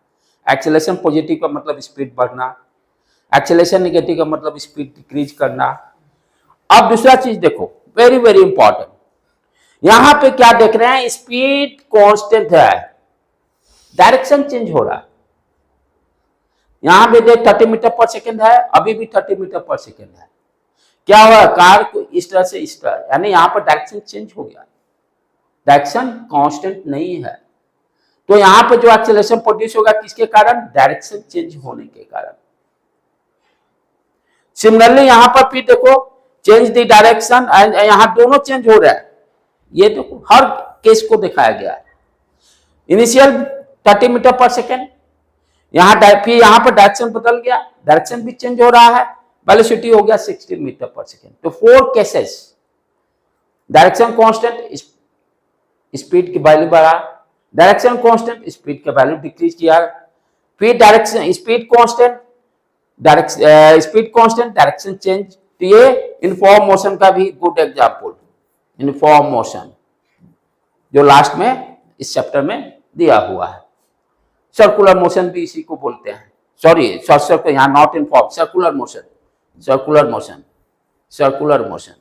एक्सेलरेशन पॉजिटिव का मतलब स्पीड बढ़ना, एक्सेलरेशन नेगेटिव का मतलब स्पीड डिक्रीज करना। अब दूसरा चीज देखो, वेरी वेरी इंपॉर्टेंट, यहां पे क्या देख रहे हैं, स्पीड कांस्टेंट है, डायरेक्शन चेंज हो रहा है। यहां पे देख 30 मीटर पर सेकेंड है, अभी भी 30 मीटर पर सेकेंड है, क्या हुआ, कार को इस तरह से इस तरह, यानी यहां पर डायरेक्शन चेंज हो गया, डायरेक्शन कांस्टेंट नहीं है। तो यहां पर जो एक्सेलरेशन प्रोड्यूस होगा किसके कारण, डायरेक्शन चेंज होने के कारण। सिमिलरली यहां पर फिर देखो, चेंज द डायरेक्शन, यहां दोनों चेंज हो रहा है, ये देखो हर केस को दिखाया गया है। इनिशियल 30 मीटर पर सेकेंड, फिर यहां पर डायरेक्शन बदल गया, डायरेक्शन भी चेंज हो रहा है, वेलोसिटी हो गया 60 मीटर पर सेकेंड। तो 4 केसेस, डायरेक्शन कांस्टेंट, स्पीड की वैल्यू बढ़ा, डायरेक्शन कांस्टेंट, स्पीड का वैल्यू डिक्रीज किया, फिर direction speed constant, speed constant, direction change. तो ये यूनिफॉर्म मोशन का भी गुड एग्जांपल, यूनिफॉर्म मोशन जो लास्ट में इस चैप्टर में दिया हुआ है। सर्कुलर मोशन भी इसी को बोलते हैं, सॉरी सर्कुलर, यहां not inform, circular motion, circular motion, circular motion,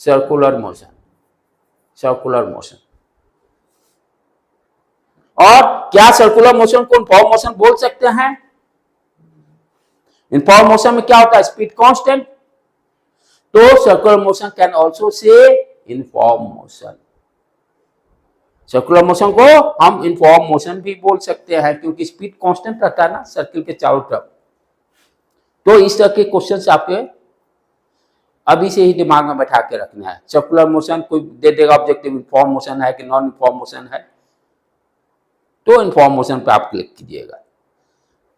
circular motion, circular motion. और क्या सर्कुलर मोशन को यूनिफॉर्म मोशन बोल सकते हैं? यूनिफॉर्म मोशन में क्या होता है? Speed constant. तो circular motion can also say uniform motion. Circular motion को हम यूनिफॉर्म मोशन भी बोल सकते हैं क्योंकि स्पीड कांस्टेंट रहता है ना सर्किल के चारों तरफ। तो इस तरह के क्वेश्चन आपके अभी से ही दिमाग में बैठा के रखना है। सर्कुलर मोशन कोई दे देगा ऑब्जेक्टिव, यूनिफॉर्म मोशन है कि नॉन यूनिफॉर्म मोशन है, तो यूनिफॉर्म मोशन पे आप क्लिक कीजिएगा।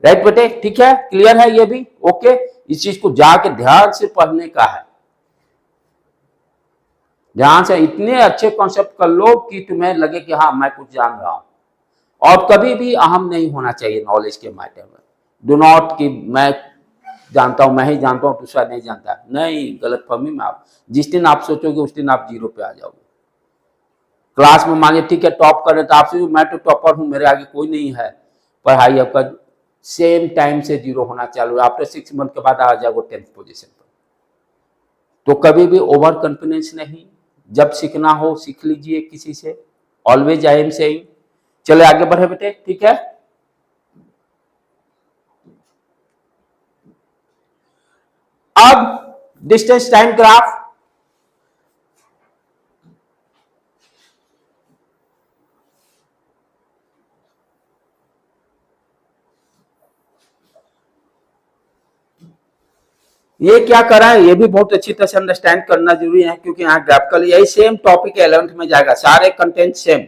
राइट बेटे, ठीक है, क्लियर है ये भी? ओके, इस चीज को जाके ध्यान से पढ़ने का है, ध्यान से इतने अच्छे कॉन्सेप्ट कर लो कि तुम्हें लगे कि हाँ मैं कुछ जान रहा हूं। और कभी भी अहम नहीं होना चाहिए नॉलेज के मैटर में। डू नॉट कि मैं जानता हूं, मैं ही जानता हूं, दूसरा नहीं जानता। नहीं, गलतफहमी में आप जिस दिन आप सोचोगे उस दिन आप जीरो पे आ जाओगे। क्लास में मानिए ठीक है टॉप कर रहे तो आपसे मैं तो टॉपर हूं, मेरे आगे कोई नहीं है, पढ़ाई आपका सेम टाइम से जीरो होना चालू है। आफ्टर 6 मंथ के बाद आ जाओगे 10th पोजीशन पर। तो कभी भी ओवर कॉन्फिडेंस नहीं, जब सीखना हो सीख लीजिए किसी से। Always I am saying. चले आगे बढ़े बेटे, ठीक है। अब डिस्टेंस टाइम ग्राफ, ये क्या कर रहा है ये भी बहुत अच्छी तरह से अंडरस्टैंड करना जरूरी है क्योंकि यहाँ ग्राफिकल यही सेम टॉपिक 11th में जाएगा, सारे कंटेंट सेम,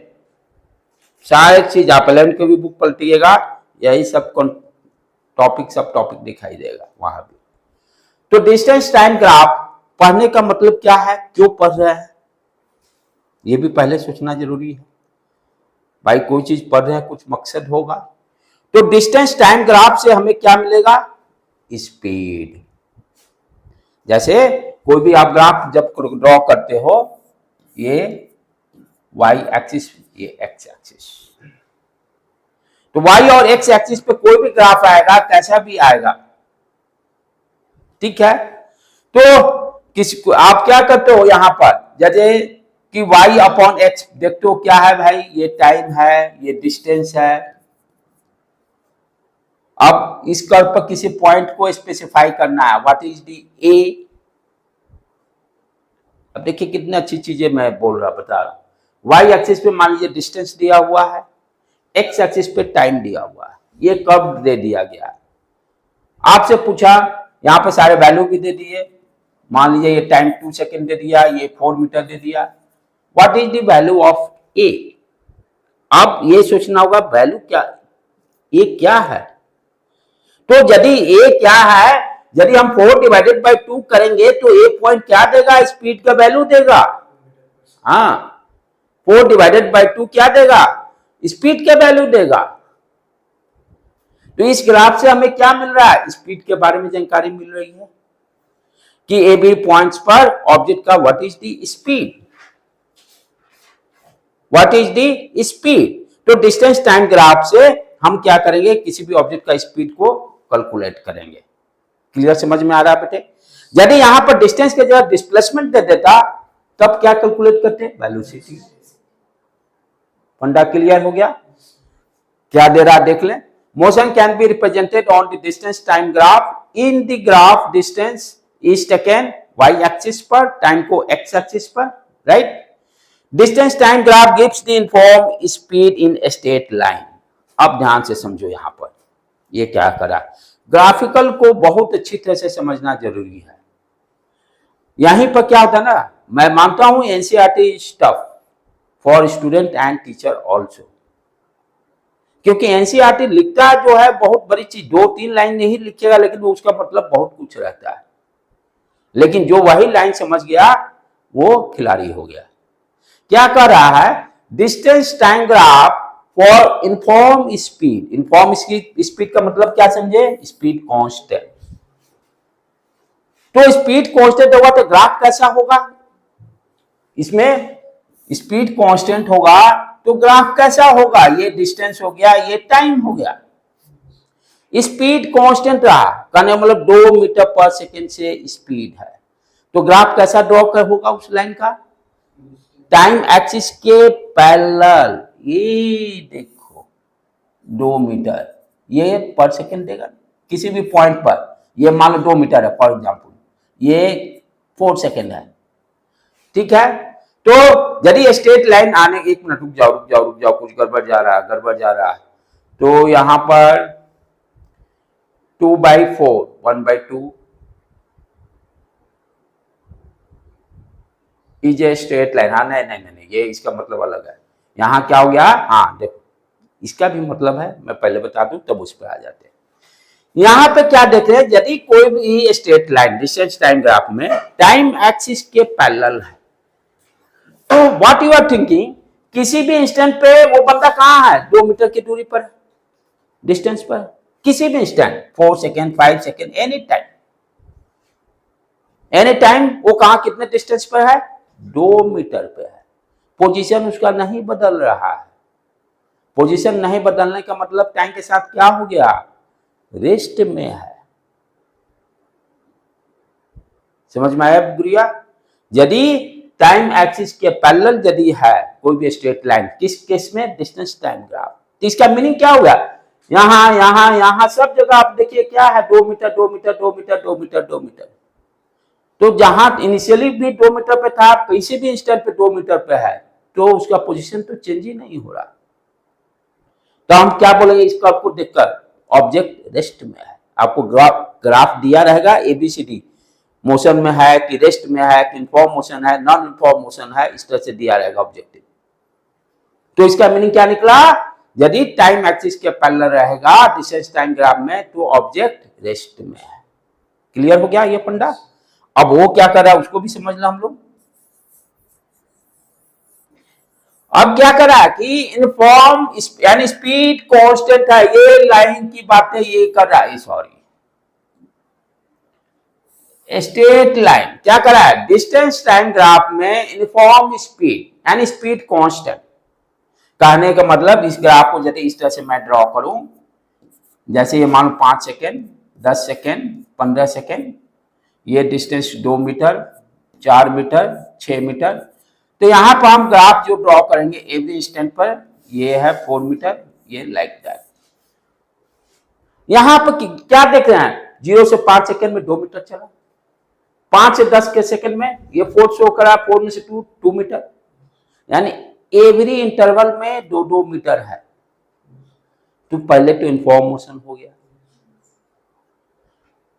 सारे चीज आप 11th की भी बुक पलटिएगा यही सब सब टॉपिक दिखाई देगा वहां भी। तो डिस्टेंस टाइम ग्राफ पढ़ने का मतलब क्या है, क्यों पढ़ रहे हैं, ये भी पहले सोचना जरूरी है। भाई कोई चीज पढ़ रहे हैं कुछ मकसद होगा। तो डिस्टेंस टाइम ग्राफ से हमें क्या मिलेगा, स्पीड। जैसे कोई भी आप ग्राफ जब ड्रॉ करते हो, ये y एक्सिस, ये x एक्सिस, तो y और x एक्सिस पे कोई भी ग्राफ आएगा कैसा भी आएगा, ठीक है। तो किसी आप क्या करते हो यहां पर, जैसे कि y अपॉन x देखते हो क्या है भाई, ये टाइम है, ये डिस्टेंस है। अब इस कर्व पर किसी पॉइंट को स्पेसिफाई करना है, व्हाट इज दी a। अब देखिए कितनी अच्छी चीजें मैं बोल रहा बता रहा हूं। y एक्सिस पे मान लीजिए डिस्टेंस दिया हुआ है, x एक्सिस पे टाइम दिया हुआ है, ये कर्व दे दिया गया है। आपसे पूछा, यहां पे सारे वैल्यू भी दे दिए, मान लीजिए ये टाइम 2 सेकेंड दे दिया, ये 4 मीटर दे दिया, what is the value of a। अब ये सोचना होगा वैल्यू क्या, ये क्या है। तो यदि a क्या है, यदि हम 4 डिवाइडेड बाई 2 करेंगे तो a पॉइंट क्या देगा, स्पीड का वैल्यू देगा। हाँ, 4 डिवाइडेड बाई 2 क्या देगा, स्पीड का वैल्यू देगा। तो इस ग्राफ से हमें क्या मिल रहा है, स्पीड के बारे में जानकारी मिल रही है कि ए बी पॉइंट्स पर ऑब्जेक्ट का what is the speed, what is the speed. तो डिस्टेंस टाइम ग्राफ से हम क्या करेंगे, किसी भी ऑब्जेक्ट का स्पीड को कैलकुलेट करेंगे। क्लियर समझ में आ रहा है बेटे। यदि यहां पर डिस्टेंस के जगह डिस्प्लेसमेंट दे देता तब क्या कैलकुलेट करते, वेलोसिटी। फंडा क्लियर हो गया। क्या दे रहा देख लें, motion can be represented on the distance time graph. In the graph distance is taken y axis पर, टाइम को x एक्सिस पर, right. Distance time graph gives the inform speed in straight line. अब ध्यान से समझो यहां पर ये क्या करा, ग्राफिकल को बहुत अच्छी तरह से समझना जरूरी है। यहीं पर क्या होता है ना, मैं मानता हूं NCERT stuff for student and teacher also, क्योंकि एनसीईआरटी लिखता जो है बहुत बड़ी चीज, 2-3 लाइन नहीं लिखेगा लेकिन उसका मतलब बहुत कुछ रहता है। लेकिन जो वही लाइन समझ गया वो खिलाड़ी हो गया। क्या कर रहा है, distance time graph for inform speed. Inform speed का मतलब क्या समझे, स्पीड कांस्टेंट। तो स्पीड कांस्टेंट होगा तो ग्राफ कैसा होगा, इसमें स्पीड कांस्टेंट होगा तो ग्राफ कैसा होगा, ये डिस्टेंस हो गया, ये टाइम हो गया। स्पीड कांस्टेंट रहा कहने मतलब 2 मीटर पर सेकेंड से स्पीड है, तो ग्राफ कैसा ड्रॉ कर होगा उस लाइन का, टाइम एक्सिस के पैरेलल। ये देखो 2 मीटर, ये पर सेकेंड देगा किसी भी पॉइंट पर। ये मान लो 2 मीटर है फॉर एग्जाम्पल, ये 4 सेकेंड है, ठीक है। तो यदि स्ट्रेट लाइन आने, एक मिनट रुक जाओ रुक जाओ रुक जाओ, कुछ गड़बड़ जा रहा है गड़बड़ जा रहा है। तो यहां पर 2/4 1/2 इज ए स्ट्रेट लाइन। हाँ नहीं नहीं नहीं, ये इसका मतलब अलग है। यहाँ क्या हो गया, हाँ देखो इसका भी मतलब है, मैं पहले बता दूं तब उस पर आ जाते हैं। यहां पे क्या देख रहे हैं, यदि कोई भी straight line distance time graph में टाइम एक्सिस के पैरेलल है, तो व्हाट यू आर थिंकिंग, किसी भी इंस्टेंट पे वो बंदा कहां है, 2 मीटर की दूरी पर डिस्टेंस पर, किसी भी instant 4 second 5 second any time वो कहां कितने डिस्टेंस पर है, 2 मीटर पे है। पोजीशन उसका नहीं बदल रहा है। पोजीशन नहीं बदलने का मतलब टाइम के साथ क्या हो गया, रेस्ट में है। समझ में आया गुड़िया। यदि टाइम एक्सिस के पैरेलल यदि है कोई भी स्ट्रेट लाइन, किस केस में, डिस्टेंस टाइम ग्राफ, तो इसका मीनिंग क्या हुआ, यहां यहां यहां सब जगह आप देखिए क्या है, 2 metre 2 metre 2 metre 2 metre 2 metre. तो जहां इनिशियली भी 2 मीटर पे था, किसी भी इंस्टेंट पे 2 मीटर पे है, तो उसका पोजीशन तो चेंज ही नहीं हो रहा। तो हम क्या बोलेंगे इसको, आपको देखकर ऑब्जेक्ट रेस्ट में है। आपको ग्राफ दिया रहेगा एबीसीडी, मोशन में है कि रेस्ट में है कि इनफॉर्म मोशन है नॉन इनफॉर्म मोशन है, इस तरह से दिया रहेगा ऑब्जेक्टिव। तो इसका मीनिंग क्या निकला, यदि टाइम एक्सिस के पैरेलल रहेगा डिस्टेंस टाइम ग्राफ में, तो ऑब्जेक्ट रेस्ट में है। क्लियर हो गया ये पंडा। अब वो क्या कर रहा है उसको भी समझना हम लोग। अब क्या करा कि इनफॉर्म यानी स्पीड कांस्टेंट है, ये लाइन की बातें ये कर रहा है, सॉरी स्ट्रेट लाइन क्या करा है, डिस्टेंस टाइम ग्राफ में इनफॉर्म स्पीड यानी स्पीड कांस्टेंट। कहने का मतलब इस ग्राफ को यदि इस तरह से मैं ड्रॉ करूं, जैसे ये मान लो 5 सेकेंड 10 सेकेंड 15 सेकेंड, ये डिस्टेंस 2 मीटर 4 मीटर 6 मीटर। तो यहां पर हम ग्राफ जो ड्रॉ करेंगे एवरी इंस्टेंट पर, ये है 4 मीटर, ये लाइक दैट। यहां पर क्या देख रहे हैं, 0 से 5 सेकेंड में 2 मीटर चला, 5 से 10 के सेकेंड में ये 4 शो करा, 4 में से 2 मीटर, यानी एवरी इंटरवल में 2-2 मीटर है। तो पहले तो इनफॉर्म मोशन हो गया।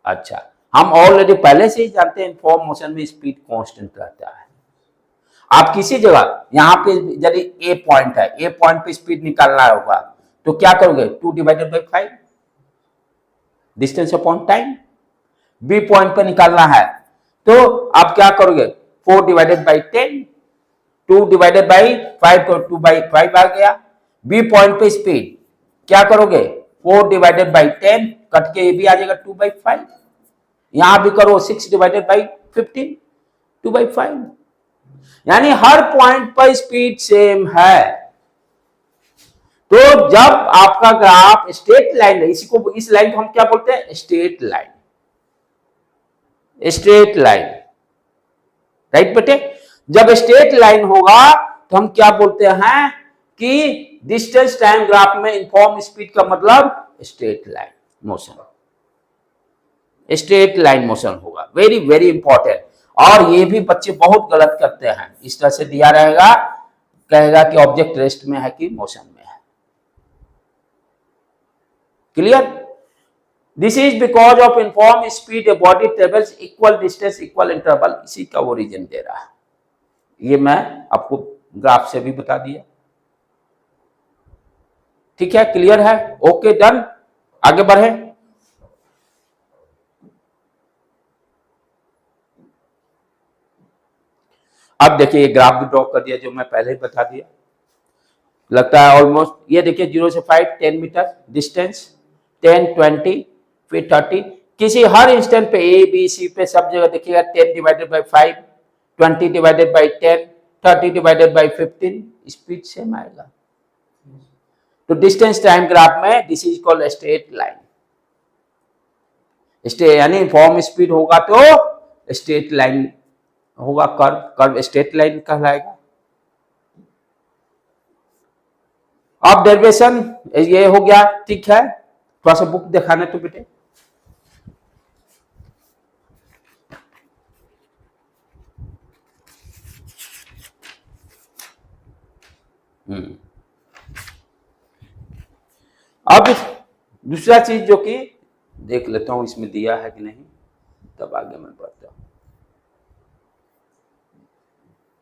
अच्छा, हम ऑलरेडी पहले से ही जानते हैं इनफॉर्म मोशन में स्पीड कांस्टेंट रहता है। आप किसी जगह यहां पे यदि ए पॉइंट है, ए पॉइंट पे स्पीड निकालना होगा, तो क्या करोगे, 2/5 distance upon time. B point पे निकालना है तो आप क्या करोगे, 4/10, 2/5 तो 2/5 आ गया। बी पॉइंट पे स्पीड क्या करोगे, 4/10, कट के ये भी आ जाएगा 2/5। यहां भी करो 6/15, 2/5। यानी हर पॉइंट पर स्पीड सेम है। तो जब आपका ग्राफ स्ट्रेट लाइन है, इसी को, इस लाइन को हम क्या बोलते हैं, straight line, straight line, right बेटे। जब स्ट्रेट लाइन होगा तो हम क्या बोलते हैं कि डिस्टेंस टाइम ग्राफ में इनफॉर्म स्पीड का मतलब straight line motion, straight line motion होगा। Very very important. और ये भी बच्चे बहुत गलत करते हैं, इस तरह से दिया रहेगा, कहेगा कि ऑब्जेक्ट रेस्ट में है कि मोशन में है। Clear. This is because of inform speed a body travels equal distance equal interval, इसी का वो रीजन दे रहा है। ये मैं आपको ग्राफ से भी बता दिया। ठीक है, क्लियर है, ओके डन, आगे बढ़े। अब देखिए ग्राफ भी ड्रॉ कर दिया जो मैं पहले ही बता दिया, लगता है ऑलमोस्ट। ये देखिए 0 से 5 10 मीटर डिस्टेंस, 10 20 फिर 30, किसी हर इंस्टेंट पे ए बी सी पे सब जगह देखिएगा 10/5, 20/10, 30/15, स्पीड सेम आएगा। तो डिस्टेंस टाइम ग्राफ में this is called straight line. Straight यानी फॉर्म स्पीड होगा तो स्ट्रेट लाइन होगा, कर्व स्ट्रेट लाइन कहलाएगा। अब डेरिवेशन ये हो गया, ठीक है। थोड़ा सा बुक दिखाना तो बेटे। अब दूसरा चीज जो कि देख लेता हूं इसमें दिया है कि नहीं, तब आगे मैं बढ़ता हूं।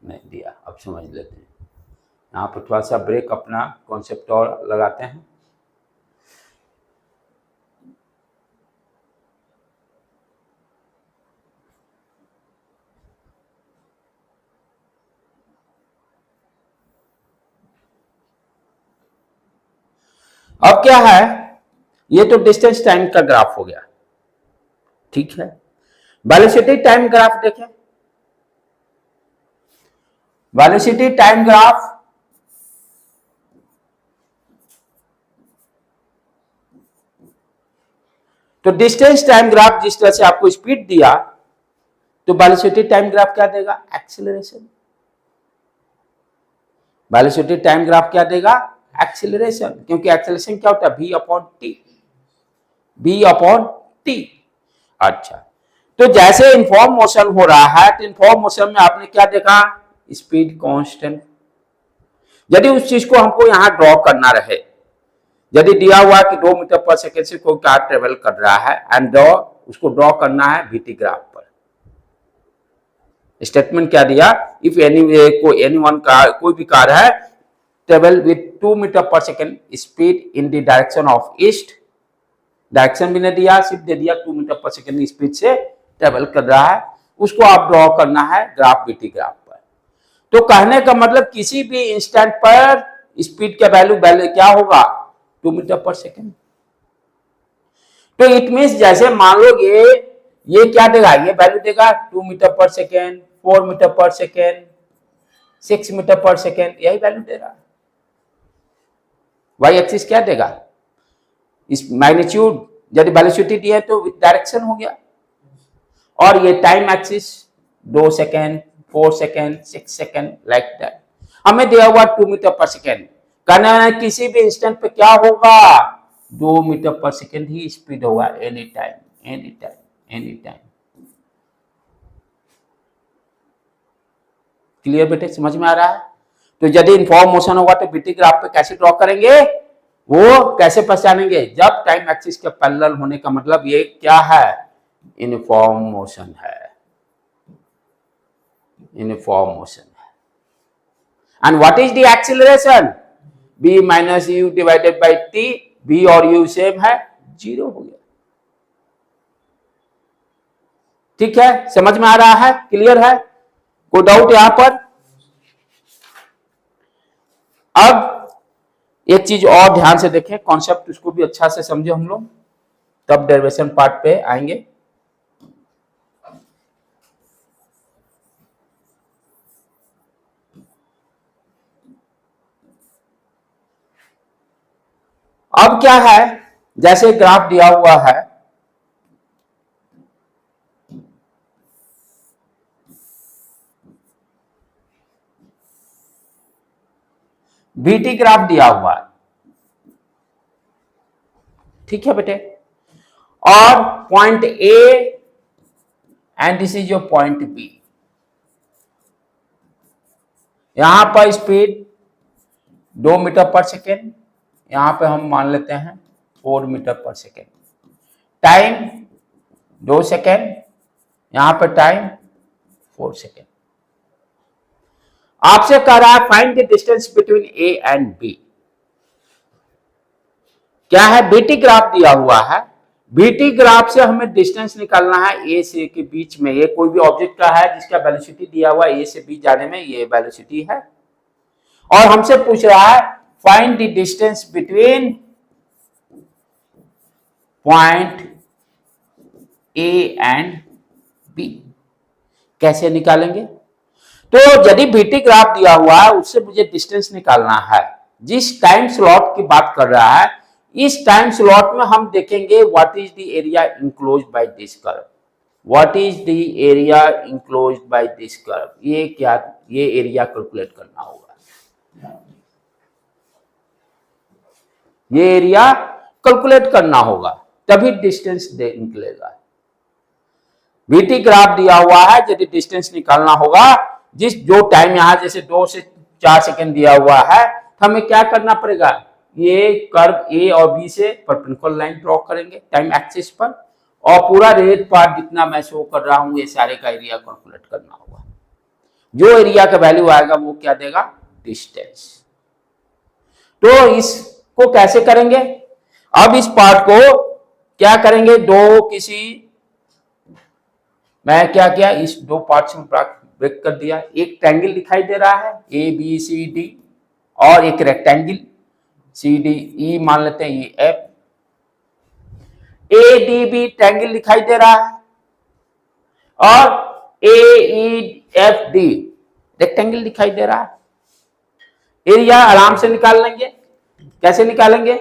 नहीं दिया, अब समझ लेते हैं। यहाँ पर थोड़ा सा ब्रेक अपना कॉन्सेप्ट और लगाते हैं। अब क्या है, ये तो डिस्टेंस टाइम का ग्राफ हो गया, ठीक है। वेलोसिटी टाइम ग्राफ देखें, वेलोसिटी टाइम ग्राफ तो डिस्टेंस टाइम ग्राफ जिस तरह से आपको स्पीड दिया, तो वेलोसिटी टाइम ग्राफ क्या देगा, एक्सीलरेशन। वेलोसिटी टाइम ग्राफ क्या देगा, एक्सीलरेशन, क्योंकि एक्सीलरेशन क्या होता है, v upon T, v upon T. अच्छा, तो जैसे इनफॉर्म मोशन हो रहा है, तो इनफॉर्म मोशन में आपने क्या देखा, स्पीड कांस्टेंट। यदि उस चीज को हमको यहां ड्रॉ करना रहे, यदि दिया हुआ कि 2 मीटर पर सेकेंड से कोई कार ट्रेवल कर रहा है एंड उसको ड्रॉ करना है वीटी ग्राफ पर। स्टेटमेंट क्या दिया, इफ एनी वन कार, कोई भी कार है, travel with 2 metre per second speed in the direction of east, direction भी नहीं दिया, सिर्फ दे दिया 2 मीटर पर सेकेंड स्पीड से ट्रेवल कर रहा है, उसको आप ड्रॉ करना है ग्राफ वीटी ग्राफ पर। तो कहने का मतलब किसी भी इंस्टेंट पर स्पीड का वैल्यू क्या होगा, 2 मीटर पर सेकेंड। तो इट मीन्स जैसे मान लो ये क्या देगा, ये वैल्यू देगा 2 metre per second, 4 metre per second, 6 metre per second, यही वैल्यू देगा। वाई एक्सिस क्या देगा, इस मैग्नीट्यूड, यदि वेलोसिटी दी है तो डायरेक्शन हो गया, और ये time axis 2 second, 4 second, 6 second, like that. हमें दिया हुआ 2 मीटर पर सेकेंड, कहना है किसी भी इंस्टेंट पे क्या होगा, 2 मीटर पर सेकेंड ही स्पीड होगा, any time, any time, any time. Clear बेटे, समझ में आ रहा है। तो यदि इनफॉर्म मोशन होगा तो वीटी ग्राफ पे कैसे ड्रॉ करेंगे, वो कैसे पहचानेंगे, जब टाइम एक्सिस के पैरेलल होने का मतलब ये क्या है, यूनिफॉर्म मोशन है, यूनिफॉर्म मोशन है। And what is the acceleration, b minus you divided by T, b और u सेम है, 0 हो गया। ठीक है, समझ में आ रहा है, क्लियर है, कोई डाउट यहां पर। अब एक चीज और ध्यान से देखें, कॉन्सेप्ट उसको भी अच्छा से समझे हम लोग, तब डेरिवेशन पार्ट पे आएंगे। अब क्या है, जैसे ग्राफ दिया हुआ है, वीटी ग्राफ दिया हुआ है, ठीक है बेटे, और point A and this is your point B. यहां पर स्पीड 2 मीटर पर सेकेंड, यहां पे हम मान लेते हैं 4 metre per second, time 2 second, यहां पर टाइम 4 सेकेंड। आपसे कह रहा है find the distance between A and B. क्या है, बीटी ग्राफ दिया हुआ है, बीटी ग्राफ से हमें डिस्टेंस निकालना है ए से के बीच में। ये कोई भी ऑब्जेक्ट का है जिसका वेलोसिटी दिया हुआ है ए से बी जाने में, ये वेलोसिटी है, और हमसे पूछ रहा है find the distance between point A and B. कैसे निकालेंगे, तो यदि बीटी ग्राफ दिया हुआ है उससे मुझे डिस्टेंस निकालना है, जिस टाइम स्लॉट की बात कर रहा है, इस टाइम स्लॉट में हम देखेंगे what is the area enclosed by this curve, what is the area enclosed by this curve, ये क्या, ये एरिया कैलकुलेट करना होगा। ये एरिया कैलकुलेट करना होगा, तभी डिस्टेंस निकलेगा। VT ग्राफ दिया हुआ है, यदि डिस्टेंस निकालना होगा, जो टाइम यहां जैसे 2 से 4 सेकंड दिया हुआ है, तो हमें क्या करना पड़ेगा, ये कर्व ए और बी से परपेंडिकुलर लाइन ड्रॉ करेंगे टाइम एक्सिस पर, और पूरा रेड पार्ट जितना मैं शो कर रहा हूं ये सारे का एरिया कैलकुलेट करना होगा। जो एरिया का वैल्यू आएगा वो क्या देगा, डिस्टेंस। तो इसको कैसे करेंगे, अब इस पार्ट को क्या करेंगे, मैं क्या किया, इस दो पार्ट्स में ब्रेक कर दिया। एक ट्रायंगल दिखाई दे रहा है ABCD, और एक रेक्टेंगल CDE मान लेते हैं, ये F। ADB ट्रायंगल दिखाई दे रहा है, और AEFD रेक्टेंगल दिखाई दे रहा है। एरिया आराम से निकाल लेंगे। कैसे निकालेंगे,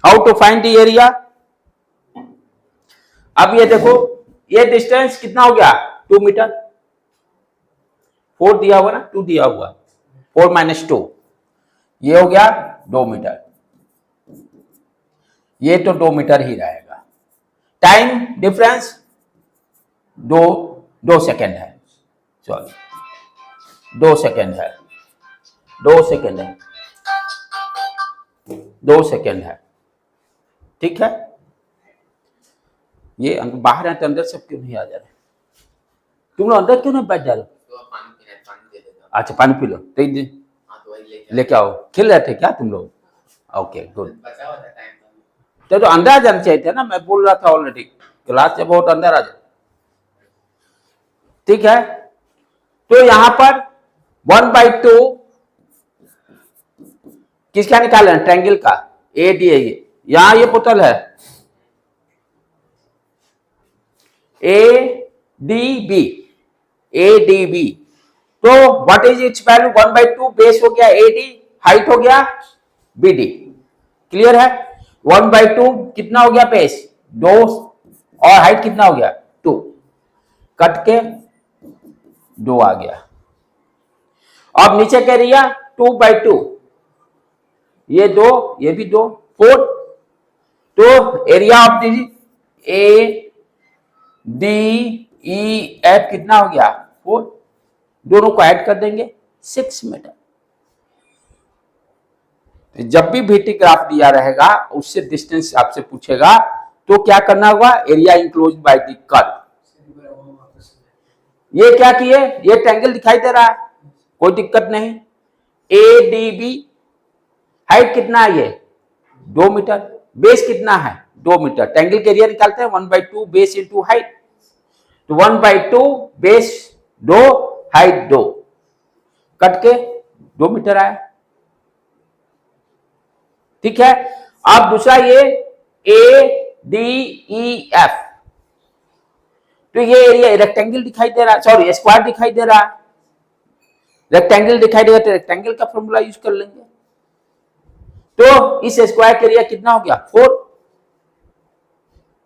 how to find the area. अब ये देखो, ये डिस्टेंस कितना हो गया, 2 मीटर। 4 दिया हुआ ना, 2 दिया हुआ, 4 - 2, ये हो गया 2 मीटर। ये तो 2 मीटर ही रहेगा। टाइम डिफरेंस 2 सेकेंड है, सॉरी 2 सेकेंड है, 2 सेकेंड है, 2 सेकेंड है, ठीक है। ये बाहर है तो अंदर सब क्यों नहीं आ जा रहे, तुम लोग अंदर क्यों नहीं बैठ जा रहे हो? अच्छा पानी पी लो, लेके आओ। खेल रहे थे क्या तुम लोग, ओके गुड। तो अंदर आ जाना चाहिए था ना, मैं बोल रहा था ऑलरेडी, क्लास से बहुत अंदर आ जाए, ठीक है। तो यहां पर 1/2 किसका निकाला, ट्रायंगल का, ADA। यहां ये बोतल है ADB। तो what is it's value, 1/2, base हो गया AD, हाइट हो गया BD। क्लियर है, 1/2 कितना हो गया, बेस 2, और हाइट कितना हो गया 2, कट के 2 आ गया। अब नीचे कह रही है 2/2, ये 2, ये भी 2, 4। तो एरिया ऑफ ADEF कितना हो गया, 4। दोनों को ऐड कर देंगे, 6 मीटर। जब भी VT ग्राफ दिया रहेगा, उससे डिस्टेंस आपसे पूछेगा, तो क्या करना होगा, area enclose by the curve. ये क्या किए, ये ट्रायंगल दिखाई दे रहा है, कोई दिक्कत नहीं। ADB हाइट कितना है, ये 2 मीटर, बेस कितना है 2 मीटर। ट्रायंगल के एरिया निकालते हैं 1/2 बेस इंटू हाइट, तो 1/2 बेस 2, हाइट 2, कट के 2 मीटर आया, ठीक है। अब दूसरा ये ADEF, तो ये एरिया रेक्टेंगल दिखाई दे रहा है, सॉरी स्क्वायर दिखाई दे रहा है, रेक्टेंगल दिखाई देगा तो रेक्टेंगल का फॉर्मूला यूज कर लेंगे। तो इस स्क्वायर का एरिया कितना हो गया, 4।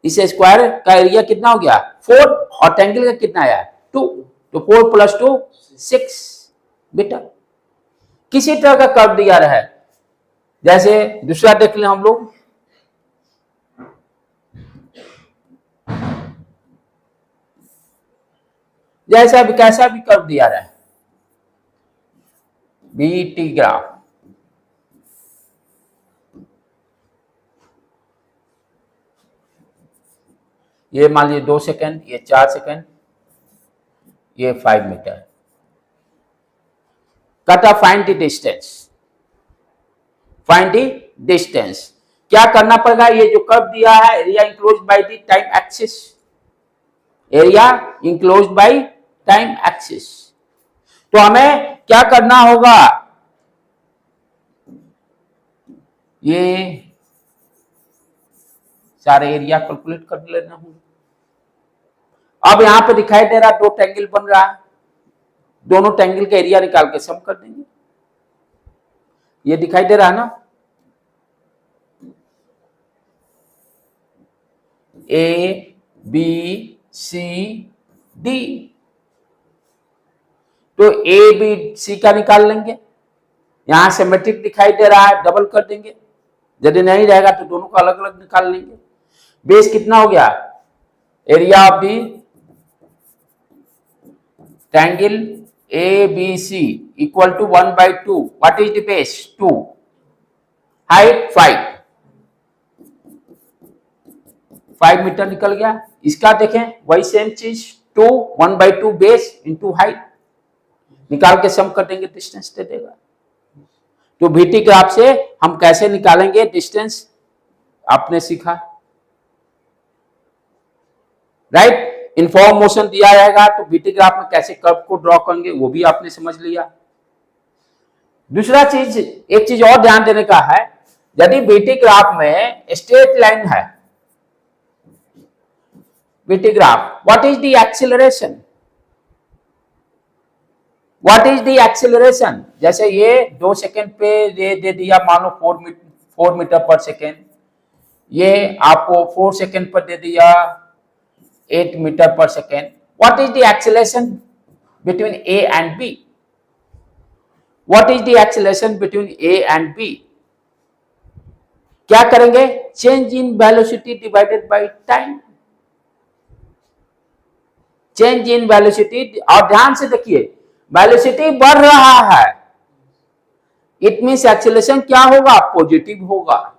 इस स्क्वायर का एरिया कितना हो गया, 4, और ट्रायंगल का कितना आया 2, तो 4 + 2 6 मीटर। किसी तरह का कर्व दिया रहा है, जैसे दूसरा देख लें हम लोग, जैसा भी कैसा भी कर्व दिया रहा है, VT ग्राफ, ये मान लीजिए 2 सेकेंड, ये 4 सेकेंड, ये 5 metre. Cut off find the distance, find the distance. क्या करना पड़ेगा, ये जो कर्व दिया है, area enclose by the time axis, area enclose by time axis. तो हमें क्या करना होगा, ये सारे एरिया कैलकुलेट कर लेना होगा। अब यहां पे दिखाई दे रहा है 2 ट्रायंगल बन रहा है, दोनों ट्रायंगल का एरिया निकाल के सम कर देंगे। ये दिखाई दे रहा है ना, ABCD, तो ए बी सी का निकाल लेंगे। यहां सिमेट्रिक दिखाई दे रहा है, डबल कर देंगे। यदि नहीं रहेगा तो दोनों को अलग अलग निकाल लेंगे। बेस कितना हो गया? Area of the triangle ABC equal to 1/2। What is the base? 2। Height 5 metre निकल गया। इसका देखें वही सेम चीज, 2 1/2 बेस इंटू हाइट, निकाल के सम कर देंगे, डिस्टेंस दे देगा। तो VT ग्राफ से हम कैसे निकालेंगे डिस्टेंस, आपने सीखा, राइट। इनफॉर्म मोशन दिया जाएगा तो VT ग्राफ में कैसे कर्व को ड्रॉ करेंगे वो भी आपने समझ लिया। दूसरा चीज, एक चीज और ध्यान देने का है, यदि VT ग्राफ में स्ट्रेट लाइन है, VT graph, what is the acceleration? What is the acceleration? जैसे ये 2 सेकेंड पे ये दे दिया, मान लो 4 मीटर पर सेकेंड, ये आपको 4 सेकेंड पर दे दिया 8 metre per second. What is the acceleration between A and B? What is the acceleration between A and B? क्या करेंगे? Change in velocity divided by time. Change in velocity, और ध्यान से देखिए, वेलोसिटी बढ़ रहा है, इट मींस एक्सीलरेशन क्या होगा? पॉजिटिव होगा।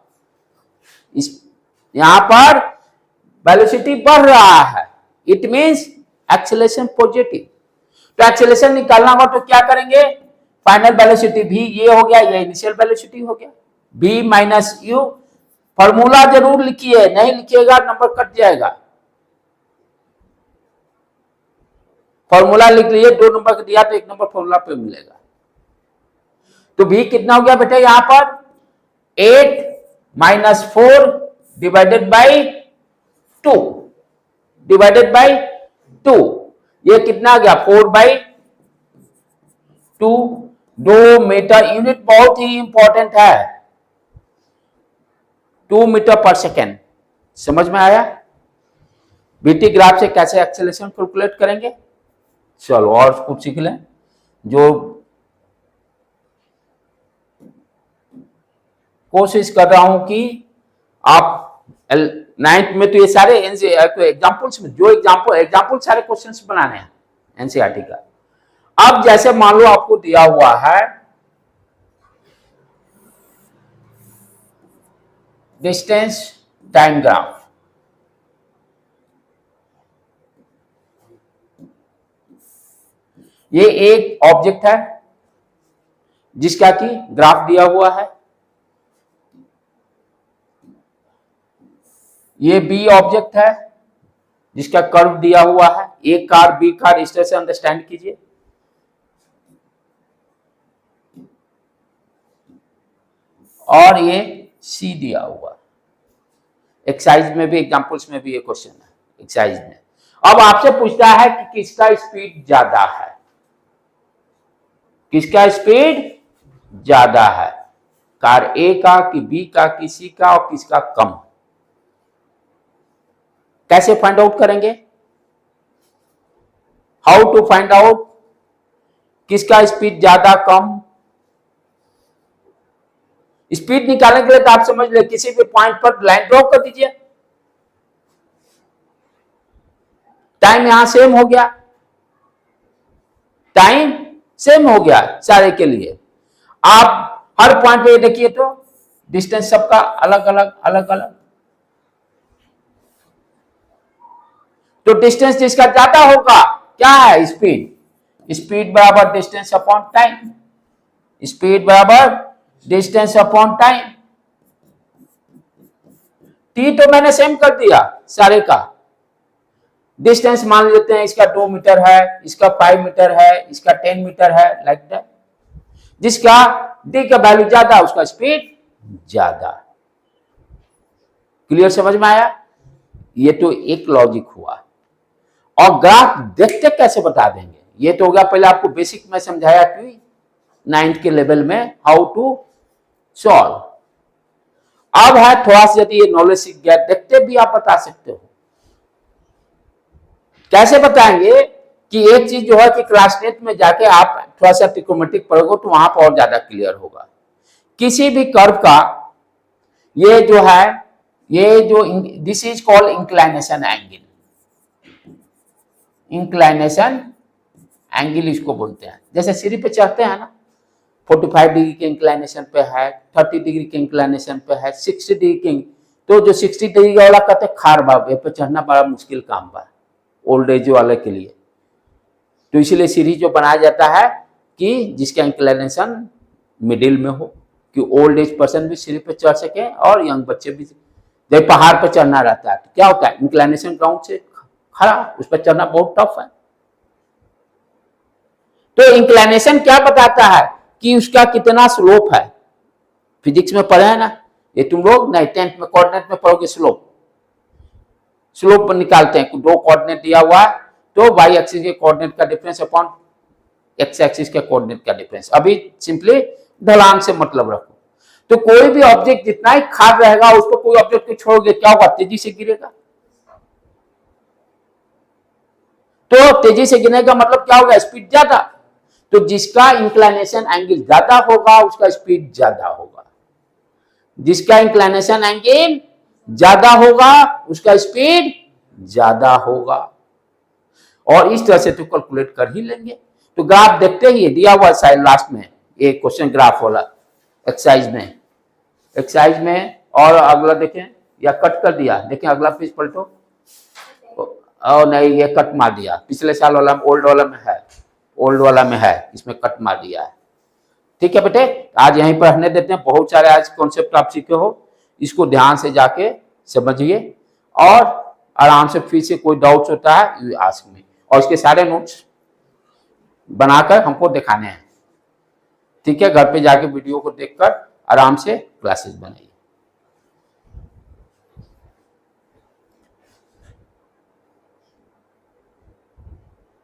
इस यहां पर वेलोसिटी बढ़ रहा है, इट मींस एक्सीलरेशन पॉजिटिव। तो एक्सीलरेशन निकालना होगा तो क्या करेंगे? फाइनल वेलोसिटी भी ये हो गया, ये इनिशियल वेलोसिटी हो गया, v माइनस यू। फॉर्मूला जरूर लिखिए, नहीं लिखिएगा नंबर कट जाएगा। फॉर्मूला लिख लीजिए, 2 नंबर दिया तो 1 नंबर फॉर्मूला पे मिलेगा। तो v कितना हो गया बेटा? यहां पर 8 minus 4 divided by 2, divided by 2, ये कितना आ गया? 4/2। 2 मीटर, यूनिट बहुत ही इंपॉर्टेंट है, 2 मीटर पर सेकेंड। समझ में आया? VT ग्राफ से कैसे एक्सेलरेशन कैलकुलेट करेंगे। चलो और कुछ सीख लें। जो कोशिश कर रहा हूं कि आप 9th में तो ये सारे एग्जाम्पल्स में, जो एग्जाम्पल सारे क्वेश्चंस बनाने हैं एनसीईआरटी का। अब जैसे मान लो आपको दिया हुआ है डिस्टेंस टाइम ग्राफ, ये एक ऑब्जेक्ट है जिसका कि ग्राफ दिया हुआ है, ये बी ऑब्जेक्ट है जिसका कर्व दिया हुआ है, ए कार बी कार, इस तरह से अंडरस्टैंड कीजिए। और ये सी दिया हुआ, एक्सरसाइज में भी, एग्जांपल्स में भी ये क्वेश्चन है एक्सरसाइज में। अब आपसे पूछता है कि किसका स्पीड ज्यादा है, किसका स्पीड ज्यादा है, कार ए का कि बी का कि सी का, और किसका कम। कैसे फाइंड आउट करेंगे? हाउ टू फाइंड आउट किसका स्पीड ज्यादा कम। स्पीड निकालने के लिए तो आप समझ ले, किसी भी पॉइंट पर लाइन ड्रॉ कर दीजिए, टाइम यहां सेम हो गया, टाइम सेम हो गया सारे के लिए। आप हर पॉइंट पे देखिए तो डिस्टेंस सबका अलग अलग अलग अलग, तो डिस्टेंस जिसका ज्यादा होगा क्या है? स्पीड। स्पीड बराबर डिस्टेंस अपॉन टाइम, स्पीड बराबर डिस्टेंस अपॉन टाइम। टी तो मैंने सेम कर दिया सारे का, डिस्टेंस मान लेते हैं इसका 2 मीटर है, इसका 5 मीटर है, इसका 10 मीटर है, लाइक दैट। जिसका डी का वैल्यू ज्यादा उसका स्पीड ज्यादा। क्लियर, समझ में आया? ये तो एक लॉजिक हुआ। और ग्राफ देखते कैसे बता देंगे, ये तो हो गया पहले आपको बेसिक में समझाया कि 9th के लेवल में हाउ टू सॉल्व। अब है थोड़ा सा, यदि ये नॉलेज सीख गया, देखते भी आप बता सकते हो। कैसे बताएंगे कि एक चीज जो है कि क्लास 10 में जाके आप थोड़ा सा ट्रिग्नोमेट्रिक पढ़ोगे तो वहां पर और ज्यादा क्लियर होगा। किसी भी कर्व का ये जो है, ये जो this is called inclination angle, inclination angle इसको बोलते हैं। जैसे सीढ़ी पे चढ़ते हैं ना, 45 डिग्री के इंक्लाइनेशन पे है, 30 डिग्री के इंक्लाइनेशन पे है, 60 डिग्री के, तो जो 60 डिग्री वाला कहते हैं खार बाब, ये पे चढ़ना बड़ा मुश्किल काम बा ओल्ड एज वाले के लिए। तो इसीलिए सीढ़ी जो बनाया जाता है कि जिसका इंक्लाइनेशन मिडिल में हो, कि ओल्ड एज पर्सन भी सीढ़ी पे चढ़ सके और यंग बच्चे भी। जब पहाड़ पर चढ़ना रहता है तो क्या होता है, इंक्लाइनेशन ग्राउंड से खड़ा, उस पर चढ़ना बहुत टफ है। तो इंक्लाइनेशन क्या बताता है कि उसका कितना स्लोप है। फिजिक्स में पढ़े है ना ये तुम लोग, नहीं 10th में कोऑर्डिनेट में पढ़ोगे स्लोप। स्लोप निकालते हैं, दो कोऑर्डिनेट दिया हुआ है तो वाई एक्सिस के कोऑर्डिनेट का डिफरेंस अपॉन एक्स एक्सिस के कोऑर्डिनेट का डिफरेंस। अभी सिंपली ढलान से मतलब रखो। तो कोई भी ऑब्जेक्ट जितना ही खाद रहेगा उसको कोई ऑब्जेक्ट को छोड़ोगे क्या होगा, तेजी से गिरेगा। तो तेजी से गिरने का मतलब क्या होगा, स्पीड ज्यादा। तो जिसका इंक्लाइनेशन एंगल ज्यादा होगा उसका स्पीड ज्यादा होगा, जिसका इंक्लाइनेशन एंगल ज्यादा होगा उसका स्पीड ज्यादा होगा। और इस तरह से तो कैलकुलेट कर ही लेंगे। तो ग्राफ देखते ही दिया हुआ साइड लास्ट में ये क्वेश्चन ग्राफ वाला एक्सरसाइज में। और अगला देखें या कट कर दिया, देखें अगला पेज पलटो। और नहीं ये कट मार दिया, पिछले साल वाला ओल्ड वाला में है, ओल्ड वाला में है, इसमें कट मार दिया है। ठीक है बेटे, आज यहीं पर रहने देते हैं। बहुत सारे आज कॉन्सेप्ट आप सीखे हो, इसको ध्यान से जाके समझिए और आराम से फिर से कोई डाउट्स होता है यू आस्क मी। और इसके सारे नोट्स बनाकर हमको दिखाने हैं। ठीक है, घर पे जाके वीडियो को देखकर आराम से क्लासेस बनाइए।